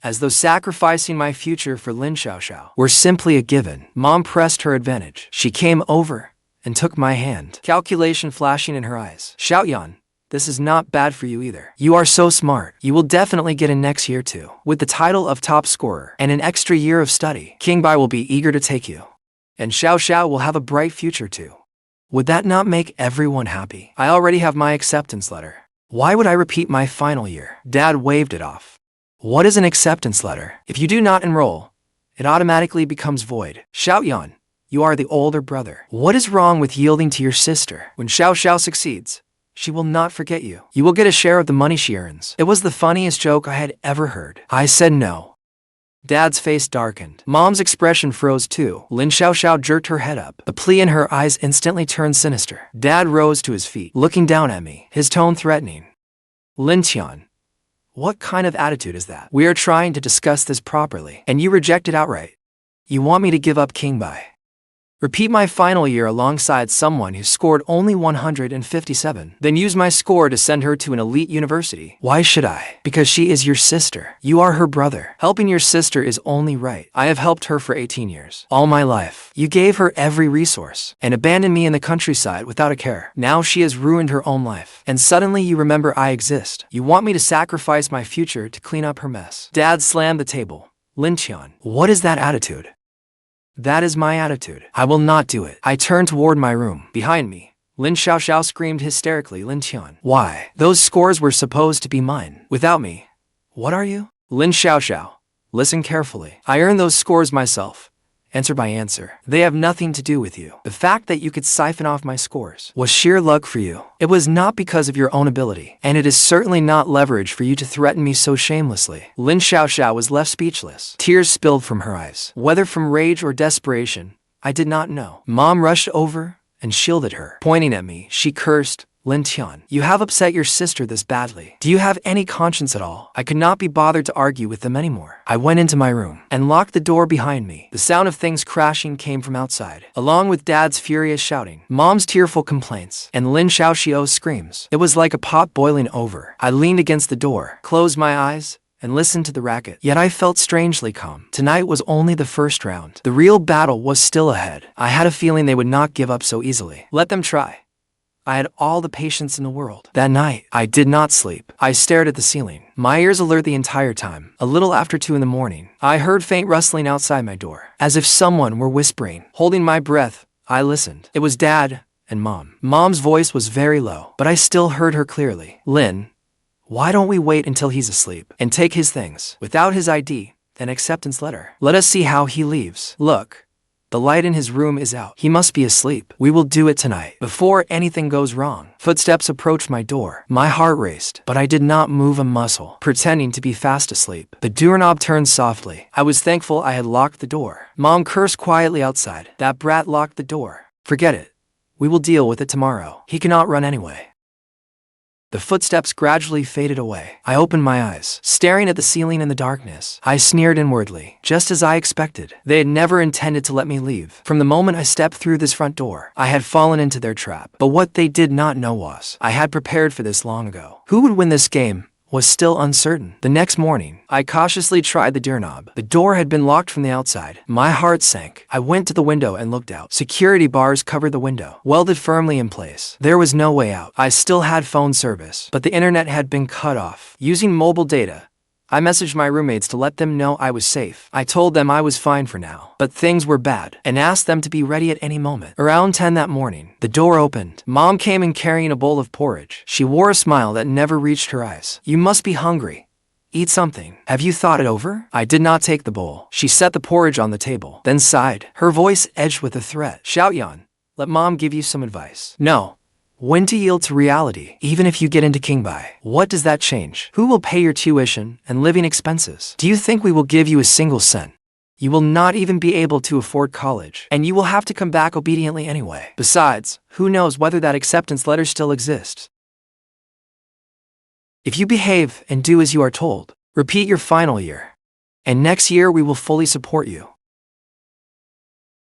Speaker 1: as though sacrificing my future for Lin Xiaoxiao were simply a given. Mom pressed her advantage. She came over and took my hand, calculation flashing in her eyes. Xiaoyan, this is not bad for you either. You are so smart. You will definitely get in next year too. With the title of top scorer and an extra year of study, King Bai will be eager to take you. And Xiaoxiao will have a bright future too. Would that not make everyone happy? I already have my acceptance letter. Why would I repeat my final year? Dad waved it off. What is an acceptance letter? If you do not enroll, it automatically becomes void. Xiaoyan, you are the older brother. What is wrong with yielding to your sister? When Xiaoxiao succeeds, she will not forget you. You will get a share of the money she earns. It was the funniest joke I had ever heard. I said no. Dad's face darkened. Mom's expression froze too. Lin Xiaoxiao jerked her head up. The plea in her eyes instantly turned sinister. Dad rose to his feet, looking down at me, his tone threatening. Lin Tian, what kind of attitude is that? We are trying to discuss this properly, and you reject it outright. You want me to give up King Bai? Repeat my final year alongside someone who scored only 157. Then use my score to send her to an elite university. Why should I? Because she is your sister. You are her brother. Helping your sister is only right. I have helped her for 18 years. All my life. You gave her every resource and abandoned me in the countryside without a care. Now she has ruined her own life. And suddenly you remember I exist. You want me to sacrifice my future to clean up her mess. Dad slammed the table. Lin Tian, what is that attitude? That is my attitude. I will not do it. I turned toward my room. Behind me, Lin Xiaoxiao screamed hysterically. Lin Tian, why? Those scores were supposed to be mine. Without me, what are you? Lin Xiaoxiao, listen carefully. I earned those scores myself, answer by answer. They have nothing to do with you. The fact that you could siphon off my scores was sheer luck for you. It was not because of your own ability, and it is certainly not leverage for you to threaten me so shamelessly. Lin Xiaoxiao was left speechless. Tears spilled from her eyes. Whether from rage or desperation, I did not know. Mom rushed over and shielded her. Pointing at me, she cursed, Lin Tian, you have upset your sister this badly. Do you have any conscience at all? I could not be bothered to argue with them anymore. I went into my room and locked the door behind me. The sound of things crashing came from outside, along with Dad's furious shouting, Mom's tearful complaints, and Lin Xiaoxiao's screams. It was like a pot boiling over. I leaned against the door, closed my eyes, and listened to the racket. Yet I felt strangely calm. Tonight was only the first round. The real battle was still ahead. I had a feeling they would not give up so easily. Let them try. I had all the patience in the world. That night, I did not sleep. I stared at the ceiling, my ears alert the entire time. A little after 2 in the morning, I heard faint rustling outside my door, as if someone were whispering. Holding my breath, I listened. It was Dad and Mom. Mom's voice was very low, but I still heard her clearly. Lin, why don't we wait until he's asleep and take his things? Without his ID and acceptance letter. Let us see how he leaves. Look. The light in his room is out. He must be asleep. We will do it tonight, before anything goes wrong. Footsteps approached my door. My heart raced, but I did not move a muscle, pretending to be fast asleep. The doorknob turned softly. I was thankful I had locked the door. Mom cursed quietly outside. That brat locked the door. Forget it. We will deal with it tomorrow. He cannot run anyway. The footsteps gradually faded away. I opened my eyes, staring at the ceiling in the darkness. I sneered inwardly, just as I expected. They had never intended to let me leave. From the moment I stepped through this front door, I had fallen into their trap. But what they did not know was, I had prepared for this long ago. Who would win this game was still uncertain. The next morning, I cautiously tried the doorknob. The door had been locked from the outside. My heart sank. I went to the window and looked out. Security bars covered the window, welded firmly in place. There was no way out. I still had phone service, but the internet had been cut off. Using mobile data, I messaged my roommates to let them know I was safe. I told them I was fine for now, but things were bad, and asked them to be ready at any moment. Around 10 that morning, the door opened. Mom came in carrying a bowl of porridge. She wore a smile that never reached her eyes. You must be hungry. Eat something. Have you thought it over? I did not take the bowl. She set the porridge on the table, then sighed. Her voice edged with a threat. Xiaoyan, let Mom give you some advice. No. When to yield to reality, even if you get into King Bai. What does that change? Who will pay your tuition and living expenses? Do you think we will give you a single cent? You will not even be able to afford college, and you will have to come back obediently anyway. Besides, who knows whether that acceptance letter still exists? If you behave and do as you are told, repeat your final year, and next year we will fully support you.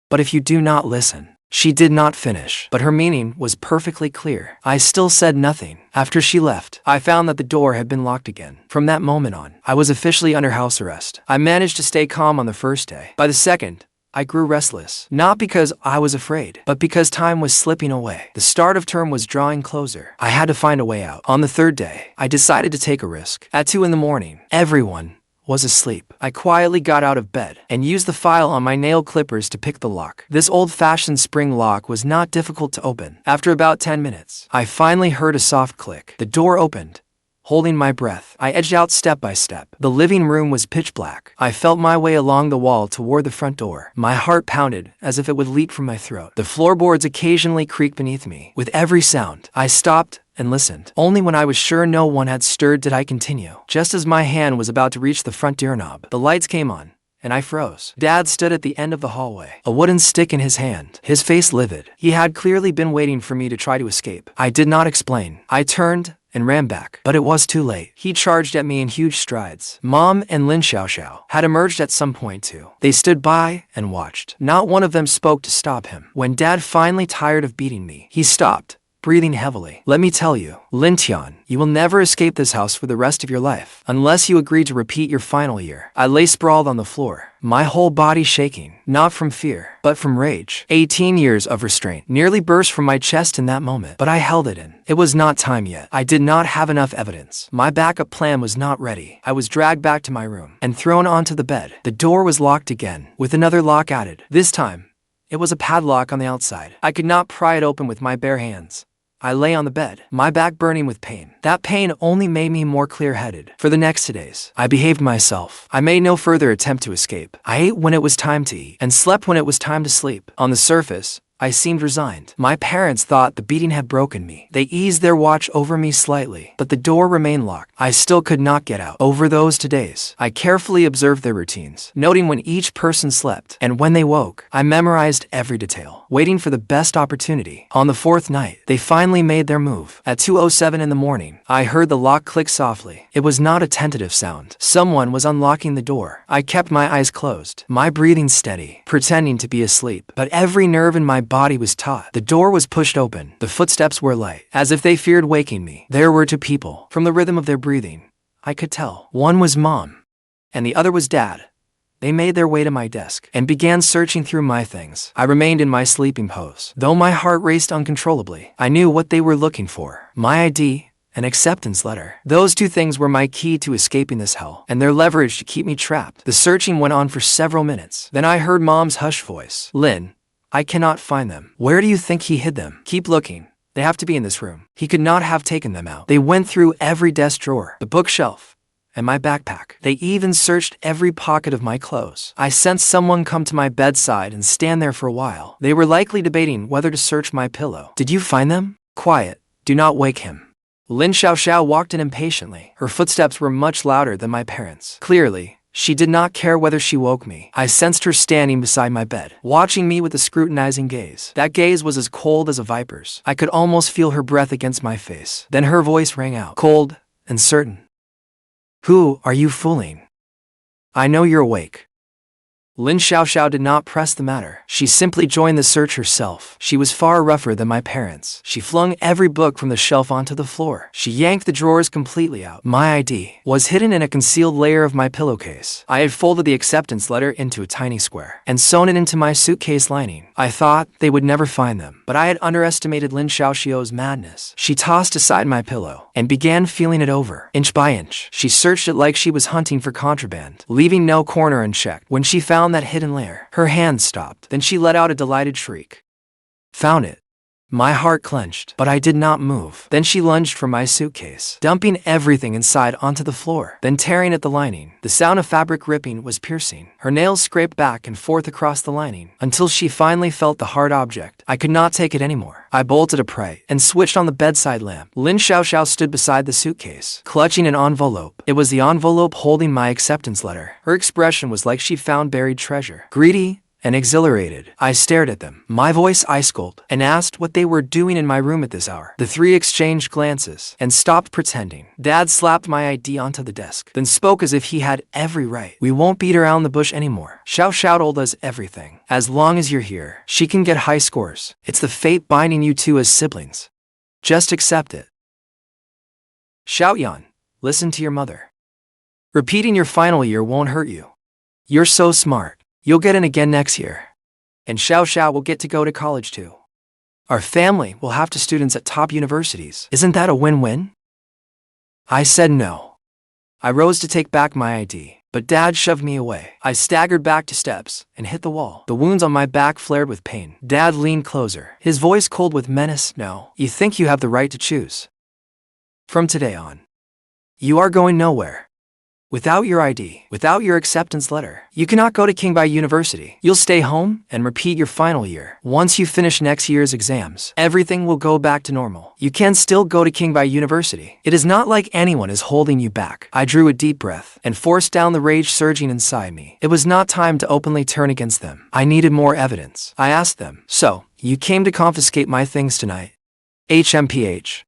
Speaker 1: But if you do not listen, She did not finish, but her meaning was perfectly clear. I still said nothing. After she left, I found that the door had been locked again. From that moment on, I was officially under house arrest. I managed to stay calm on the first day. By the second, I grew restless, not because I was afraid, but because time was slipping away. The start of term was drawing closer. I had to find a way out. On the third day, I decided to take a risk. At 2 in the morning, everyone was asleep. I quietly got out of bed and used the file on my nail clippers to pick the lock. This old-fashioned spring lock was not difficult to open. After about 10 minutes, I finally heard a soft click. The door opened. Holding my breath, I edged out step by step. The living room was pitch black. I felt my way along the wall toward the front door. My heart pounded as if it would leap from my throat. The floorboards occasionally creaked beneath me. With every sound, I stopped and listened. Only when I was sure no one had stirred did I continue. Just as my hand was about to reach the front doorknob, the lights came on, and I froze. Dad stood at the end of the hallway, a wooden stick in his hand, his face livid. He had clearly been waiting for me to try to escape. I did not explain. I turned and ran back, but it was too late. He charged at me in huge strides. Mom and Lin Xiaoxiao had emerged at some point too. They stood by and watched. Not one of them spoke to stop him. When Dad finally tired of beating me, he stopped, breathing heavily. Let me tell you, Lin Tian, you will never escape this house for the rest of your life, unless you agree to repeat your final year. I lay sprawled on the floor, my whole body shaking, not from fear, but from rage. 18 years of restraint nearly burst from my chest in that moment, but I held it in. It was not time yet. I did not have enough evidence. My backup plan was not ready. I was dragged back to my room and thrown onto the bed. The door was locked again, with another lock added. This time, it was a padlock on the outside. I could not pry it open with my bare hands. I lay on the bed, my back burning with pain. That pain only made me more clear-headed. For the next 2 days, I behaved myself. I made no further attempt to escape. I ate when it was time to eat, and slept when it was time to sleep. On the surface, I seemed resigned. My parents thought the beating had broken me. They eased their watch over me slightly, but the door remained locked. I still could not get out. Over those 2 days, I carefully observed their routines, noting when each person slept, and when they woke. I memorized every detail, waiting for the best opportunity. On the 4th night, they finally made their move. At 2:07 in the morning, I heard the lock click softly. It was not a tentative sound. Someone was unlocking the door. I kept my eyes closed, my breathing steady, pretending to be asleep, but every nerve in my body was taut. The door was pushed open. The footsteps were light, as if they feared waking me. There were 2 people. From the rhythm of their breathing, I could tell. One was Mom, and the other was Dad. They made their way to my desk and began searching through my things. I remained in my sleeping pose. Though my heart raced uncontrollably, I knew what they were looking for. My ID, an acceptance letter. Those 2 things were my key to escaping this hell, and their leverage to keep me trapped. The searching went on for several minutes. Then I heard Mom's hushed voice. Lin, I cannot find them. Where do you think he hid them? Keep looking. They have to be in this room. He could not have taken them out. They went through every desk drawer, the bookshelf, and my backpack. They even searched every pocket of my clothes. I sensed someone come to my bedside and stand there for a while. They were likely debating whether to search my pillow. Did you find them? Quiet. Do not wake him. Lin Xiaoxiao walked in impatiently. Her footsteps were much louder than my parents'. Clearly, she did not care whether she woke me. I sensed her standing beside my bed, watching me with a scrutinizing gaze. That gaze was as cold as a viper's. I could almost feel her breath against my face. Then her voice rang out, cold and certain. Who are you fooling? I know you're awake. Lin Xiaoxiao did not press the matter. She simply joined the search herself. She was far rougher than my parents. She flung every book from the shelf onto the floor. She yanked the drawers completely out. My ID was hidden in a concealed layer of my pillowcase. I had folded the acceptance letter into a tiny square and sewn it into my suitcase lining. I thought they would never find them, but I had underestimated Lin Xiaoxiao's madness. She tossed aside my pillow and began feeling it over, inch by inch. She searched it like she was hunting for contraband, leaving no corner unchecked. When she found that hidden layer, her hand stopped. Then she let out a delighted shriek. Found it. My heart clenched, but I did not move. Then she lunged for my suitcase, dumping everything inside onto the floor, then tearing at the lining. The sound of fabric ripping was piercing. Her nails scraped back and forth across the lining, until she finally felt the hard object. I could not take it anymore. I bolted upright and switched on the bedside lamp. Lin Xiaoxiao stood beside the suitcase, clutching an envelope. It was the envelope holding my acceptance letter. Her expression was like she found buried treasure. Greedy and exhilarated. I stared at them, my voice ice-cold, and asked what they were doing in my room at this hour. The three exchanged glances and stopped pretending. Dad slapped my ID onto the desk, then spoke as if he had every right. We won't beat around the bush anymore. Xiaoxiao told us everything. As long as you're here, she can get high scores. It's the fate binding you two as siblings. Just accept it. Xiaoyan, listen to your mother. Repeating your final year won't hurt you. You're so smart. You'll get in again next year. And Xiaoxiao will get to go to college too. Our family will have students at top universities. Isn't that a win-win? I said no. I rose to take back my ID, but Dad shoved me away. I staggered back 2 steps and hit the wall. The wounds on my back flared with pain. Dad leaned closer, his voice cold with menace. No, you think you have the right to choose. From today on, you are going nowhere. Without your ID, without your acceptance letter, you cannot go to Qingbai University. You'll stay home and repeat your final year. Once you finish next year's exams, everything will go back to normal. You can still go to Qingbai University. It is not like anyone is holding you back. I drew a deep breath and forced down the rage surging inside me. It was not time to openly turn against them. I needed more evidence. I asked them, so, you came to confiscate my things tonight? HMPH.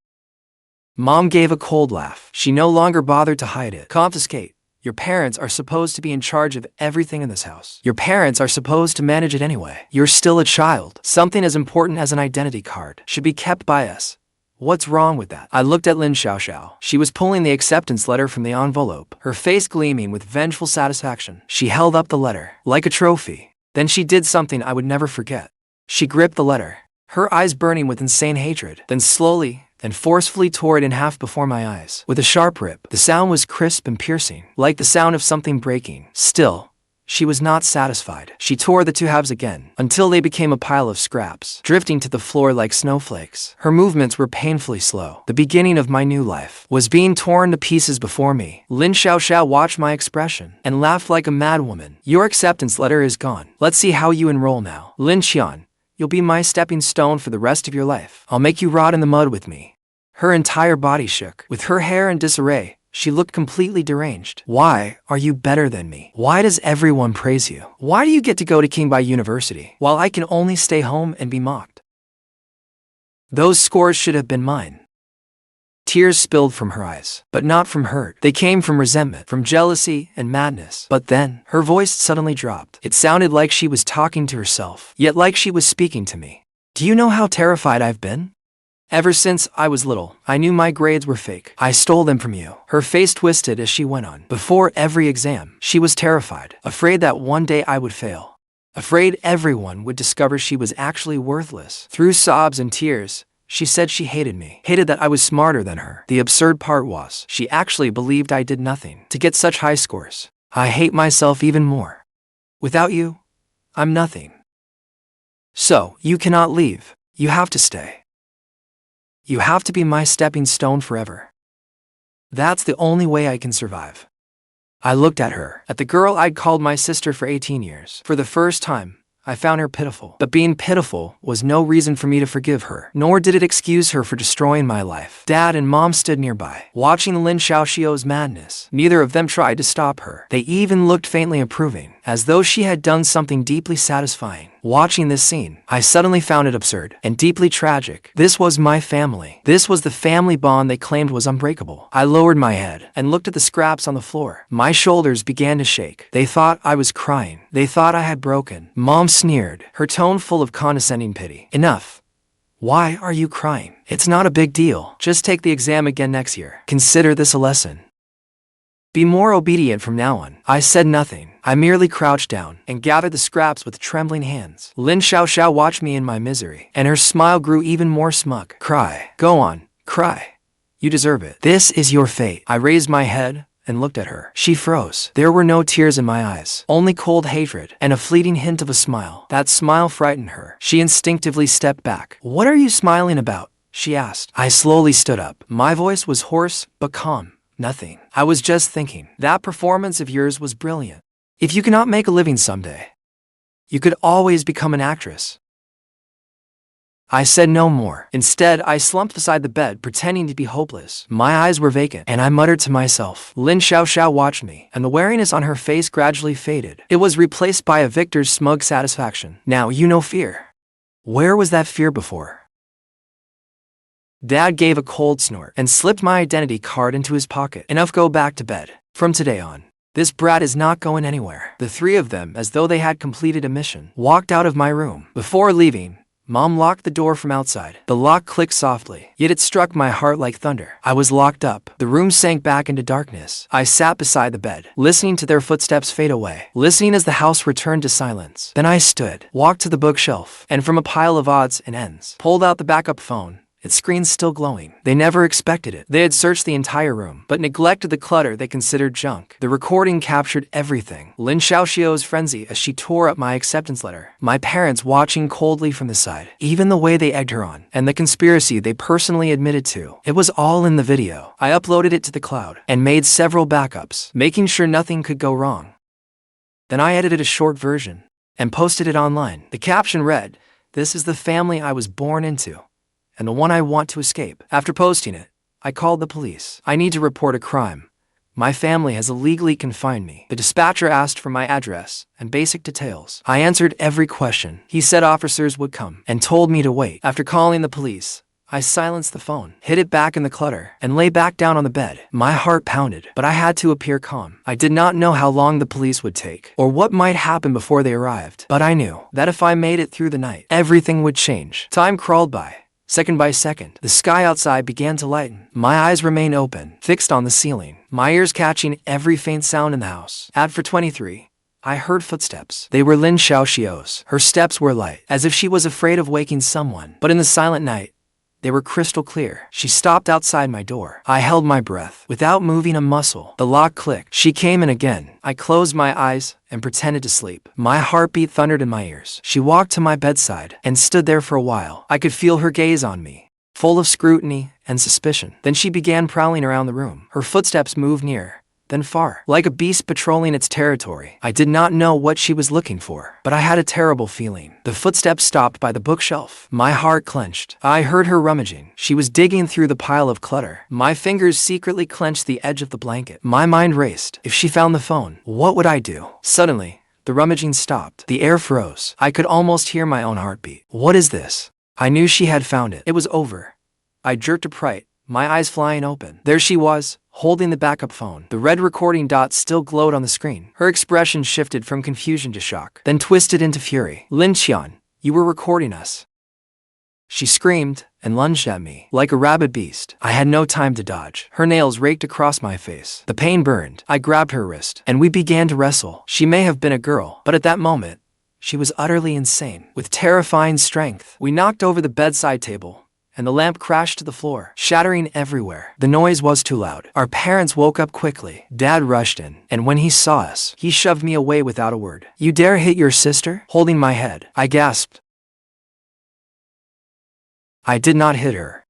Speaker 1: Mom gave a cold laugh. She no longer bothered to hide it. Confiscate. Your parents are supposed to be in charge of everything in this house. Your parents are supposed to manage it anyway. You're still a child. Something as important as an identity card should be kept by us. What's wrong with that? I looked at Lin Xiaoxiao. She was pulling the acceptance letter from the envelope, her face gleaming with vengeful satisfaction. She held up the letter, like a trophy. Then she did something I would never forget. She gripped the letter, her eyes burning with insane hatred, then slowly and forcefully tore it in half before my eyes. With a sharp rip, the sound was crisp and piercing, like the sound of something breaking. Still, she was not satisfied. She tore the 2 halves again, until they became a pile of scraps, drifting to the floor like snowflakes. Her movements were painfully slow. The beginning of my new life was being torn to pieces before me. Lin Xiaoxiao watched my expression and laughed like a madwoman. Your acceptance letter is gone. Let's see how you enroll now. Lin Qian, you'll be my stepping stone for the rest of your life. I'll make you rot in the mud with me. Her entire body shook. With her hair in disarray, she looked completely deranged. Why are you better than me? Why does everyone praise you? Why do you get to go to Qingbai University, while I can only stay home and be mocked? Those scores should have been mine. Tears spilled from her eyes, but not from hurt. They came from resentment, from jealousy and madness. But then, her voice suddenly dropped. It sounded like she was talking to herself, yet like she was speaking to me. Do you know how terrified I've been? Ever since I was little, I knew my grades were fake. I stole them from you. Her face twisted as she went on. Before every exam, she was terrified, afraid that one day I would fail. Afraid everyone would discover she was actually worthless. Through sobs and tears, she said she hated me, hated that I was smarter than her. The absurd part was, she actually believed I did nothing to get such high scores. I hate myself even more. Without you, I'm nothing. So, you cannot leave. You have to stay. You have to be my stepping stone forever. That's the only way I can survive. I looked at her, at the girl I'd called my sister for 18 years. For the first time, I found her pitiful. But being pitiful was no reason for me to forgive her, nor did it excuse her for destroying my life. Dad and Mom stood nearby, watching Lin Xiaoxiao's madness. Neither of them tried to stop her. They even looked faintly approving, as though she had done something deeply satisfying. Watching this scene, I suddenly found it absurd and deeply tragic. This was my family. This was the family bond they claimed was unbreakable. I lowered my head and looked at the scraps on the floor. My shoulders began to shake. They thought I was crying. They thought I had broken. Mom sneered, her tone full of condescending pity. Enough. Why are you crying? It's not a big deal. Just take the exam again next year. Consider this a lesson. Be more obedient from now on. I said nothing. I merely crouched down and gathered the scraps with trembling hands. Lin Xiaoxiao watched me in my misery, and her smile grew even more smug. Cry. Go on. Cry. You deserve it. This is your fate. I raised my head and looked at her. She froze. There were no tears in my eyes, only cold hatred and a fleeting hint of a smile. That smile frightened her. She instinctively stepped back. What are you smiling about? She asked. I slowly stood up. My voice was hoarse but calm. Nothing. I was just thinking. That performance of yours was brilliant. If you cannot make a living someday, you could always become an actress. I said no more. Instead, I slumped beside the bed, pretending to be hopeless. My eyes were vacant, and I muttered to myself. Lin Xiaoxiao watched me, and the wariness on her face gradually faded. It was replaced by a victor's smug satisfaction. Now you know fear. Where was that fear before? Dad gave a cold snort and slipped my identity card into his pocket. Enough, go back to bed. From today on, this brat is not going anywhere. The three of them, as though they had completed a mission, walked out of my room. Before leaving, Mom locked the door from outside. The lock clicked softly, yet it struck my heart like thunder. I was locked up. The room sank back into darkness. I sat beside the bed, listening to their footsteps fade away, listening as the house returned to silence. Then I stood, walked to the bookshelf, and from a pile of odds and ends, pulled out the backup phone. Its screen still glowing. They never expected it. They had searched the entire room, but neglected the clutter they considered junk. The recording captured everything. Lin Xiaoxiao's frenzy as she tore up my acceptance letter, my parents watching coldly from the side, even the way they egged her on, and the conspiracy they personally admitted to. It was all in the video. I uploaded it to the cloud, and made several backups, making sure nothing could go wrong. Then I edited a short version, and posted it online. The caption read, "This is the family I was born into, and the one I want to escape." After posting it, I called the police. I need to report a crime. My family has illegally confined me. The dispatcher asked for my address and basic details. I answered every question. He said officers would come and told me to wait. After calling the police, I silenced the phone, hid it back in the clutter, and lay back down on the bed. My heart pounded, but I had to appear calm. I did not know how long the police would take, or what might happen before they arrived. But I knew that if I made it through the night, everything would change. Time crawled by. Second by second, the sky outside began to lighten. My eyes remained open, fixed on the ceiling, my ears catching every faint sound in the house. At 4:23, I heard footsteps. They were Lin Xiaoxiao's. Her steps were light, as if she was afraid of waking someone. But in the silent night, they were crystal clear. She stopped outside my door. I held my breath, without moving a muscle. The lock clicked. She came in again. I closed my eyes and pretended to sleep. My heartbeat thundered in my ears. She walked to my bedside and stood there for a while. I could feel her gaze on me, full of scrutiny and suspicion. Then she began prowling around the room. Her footsteps moved near, then far, like a beast patrolling its territory. I did not know what she was looking for, but I had a terrible feeling. The footsteps stopped by the bookshelf. My heart clenched. I heard her rummaging. She was digging through the pile of clutter. My fingers secretly clenched the edge of the blanket. My mind raced. If she found the phone, what would I do? Suddenly, the rummaging stopped. The air froze. I could almost hear my own heartbeat. What is this? I knew she had found it. It was over. I jerked upright, my eyes flying open. There she was, holding the backup phone. The red recording dot still glowed on the screen. Her expression shifted from confusion to shock, then twisted into fury. "Lin Qian, you were recording us." She screamed and lunged at me like a rabid beast. I had no time to dodge. Her nails raked across my face. The pain burned. I grabbed her wrist, and we began to wrestle. She may have been a girl, but at that moment, she was utterly insane. With terrifying strength, we knocked over the bedside table, and the lamp crashed to the floor, shattering everywhere. The noise was too loud. Our parents woke up quickly. Dad rushed in, and when he saw us, he shoved me away without a word. "You dare hit your sister?" Holding my head, I gasped. I did not hit her.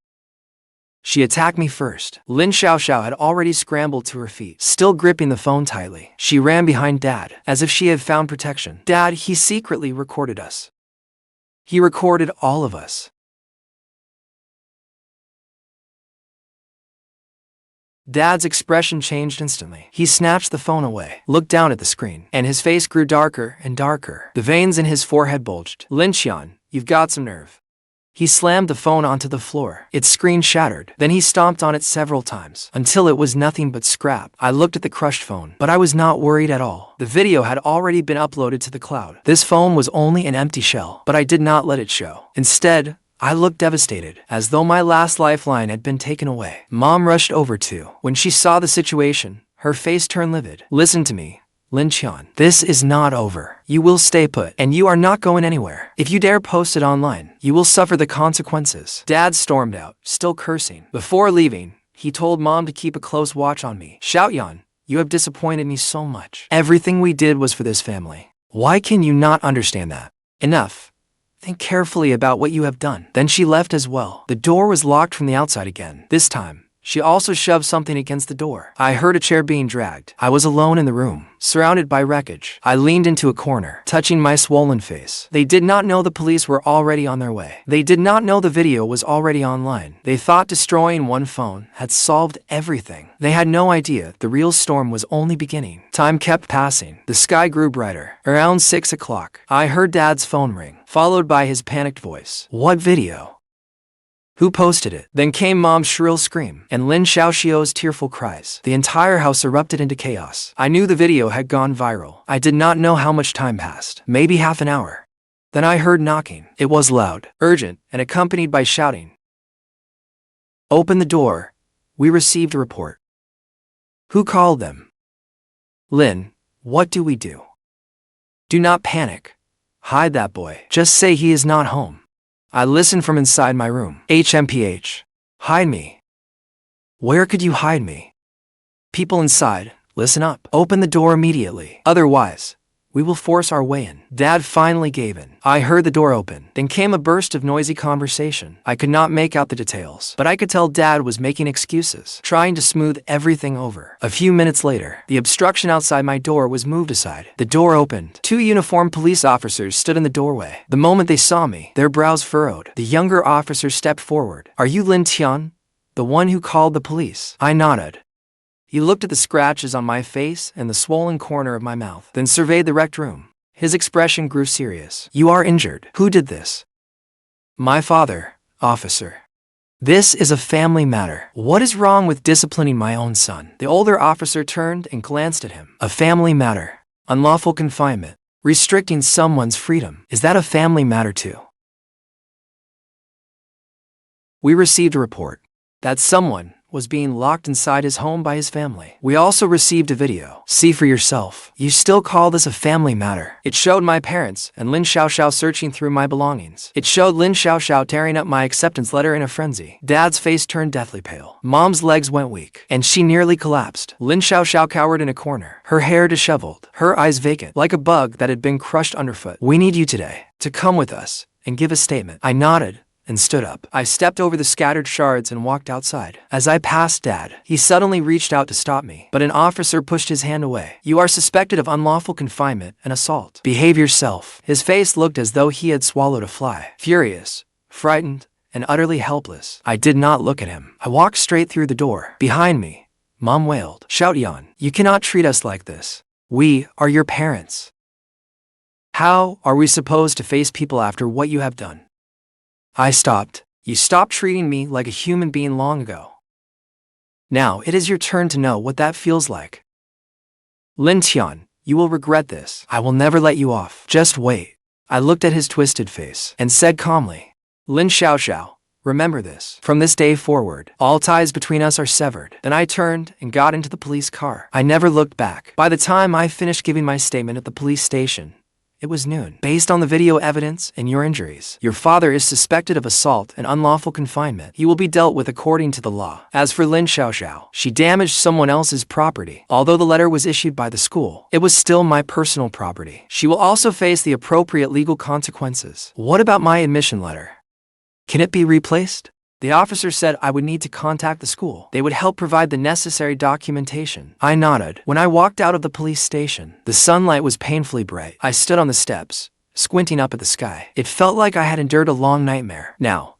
Speaker 1: She attacked me first. Lin Xiaoxiao had already scrambled to her feet, still gripping the phone tightly. She ran behind Dad, as if she had found protection. "Dad, he secretly recorded us. He recorded all of us." Dad's expression changed instantly. He snatched the phone away, looked down at the screen, and his face grew darker and darker. The veins in his forehead bulged. "Lin Qian, you've got some nerve." He slammed the phone onto the floor. Its screen shattered. Then he stomped on it several times, until it was nothing but scrap. I looked at the crushed phone, but I was not worried at all. The video had already been uploaded to the cloud. This phone was only an empty shell, but I did not let it show. Instead, I looked devastated, as though my last lifeline had been taken away. Mom rushed over too. When she saw the situation, her face turned livid. "Listen to me, Lin Qian. This is not over. You will stay put, and you are not going anywhere. If you dare post it online, you will suffer the consequences." Dad stormed out, still cursing. Before leaving, he told Mom to keep a close watch on me. "Xiaoyan, you have disappointed me so much. Everything we did was for this family. Why can you not understand that? Enough. Think carefully about what you have done." Then she left as well. The door was locked from the outside again. This time, She also shoved something against the door. I heard a chair being dragged. I was alone in the room, surrounded by wreckage. I leaned into a corner, touching my swollen face. They did not know the police were already on their way. They did not know the video was already online. They thought destroying one phone had solved everything. They had no idea the real storm was only beginning. Time kept passing. The sky grew brighter. Around 6 o'clock, I heard Dad's phone ring, followed by his panicked voice. What video? Who posted it? Then came Mom's shrill scream, and Lin Xiaoxiao's tearful cries. The entire house erupted into chaos. I knew the video had gone viral. I did not know how much time passed. Maybe half an hour. Then I heard knocking. It was loud, urgent, and accompanied by shouting. Open the door. We received a report. Who called them? Lin, what do we do? Do not panic. Hide that boy. Just say he is not home. I listened from inside my room. HMPH. Hide me. Where could you hide me? People inside, listen up. Open the door immediately. Otherwise, we will force our way in. Dad finally gave in. I heard the door open. Then came a burst of noisy conversation. I could not make out the details, but I could tell Dad was making excuses, trying to smooth everything over. A few minutes later, the obstruction outside my door was moved aside. The door opened. 2 uniformed police officers stood in the doorway. The moment they saw me, their brows furrowed. The younger officer stepped forward. Are you Lin Tian, the one who called the police? I nodded. He looked at the scratches on my face and the swollen corner of my mouth, then surveyed the wrecked room. His expression grew serious. You are injured. Who did this? My father, officer. This is a family matter. What is wrong with disciplining my own son? The older officer turned and glanced at him. A family matter. Unlawful confinement. Restricting someone's freedom. Is that a family matter too? We received a report that someone was being locked inside his home by his family. We also received a video. See for yourself. You still call this a family matter? It showed my parents and Lin Xiaoxiao searching through my belongings. It showed Lin Xiaoxiao tearing up my acceptance letter in a frenzy. Dad's face turned deathly pale. Mom's legs went weak, and she nearly collapsed. Lin Xiaoxiao cowered in a corner, her hair disheveled, her eyes vacant, like a bug that had been crushed underfoot. We need you today to come with us and give a statement. I nodded and stood up. I stepped over the scattered shards and walked outside. As I passed Dad, he suddenly reached out to stop me, but an officer pushed his hand away. You are suspected of unlawful confinement and assault. Behave yourself. His face looked as though he had swallowed a fly. Furious, frightened, and utterly helpless. I did not look at him. I walked straight through the door. Behind me, Mom wailed. Xiaoyan, you cannot treat us like this. We are your parents. How are we supposed to face people after what you have done? I stopped. You stopped treating me like a human being long ago. Now it is your turn to know what that feels like. Lin Tian, you will regret this. I will never let you off. Just wait. I looked at his twisted face and said calmly, Lin Xiaoxiao, remember this. From this day forward, all ties between us are severed. Then I turned and got into the police car. I never looked back. By the time I finished giving my statement at the police station, it was noon. Based on the video evidence and your injuries, your father is suspected of assault and unlawful confinement. He will be dealt with according to the law. As for Lin Xiaoxiao, she damaged someone else's property. Although the letter was issued by the school, it was still my personal property. She will also face the appropriate legal consequences. What about my admission letter? Can it be replaced? The officer said I would need to contact the school. They would help provide the necessary documentation. I nodded. When I walked out of the police station, the sunlight was painfully bright. I stood on the steps, squinting up at the sky. It felt like I had endured a long nightmare. Now,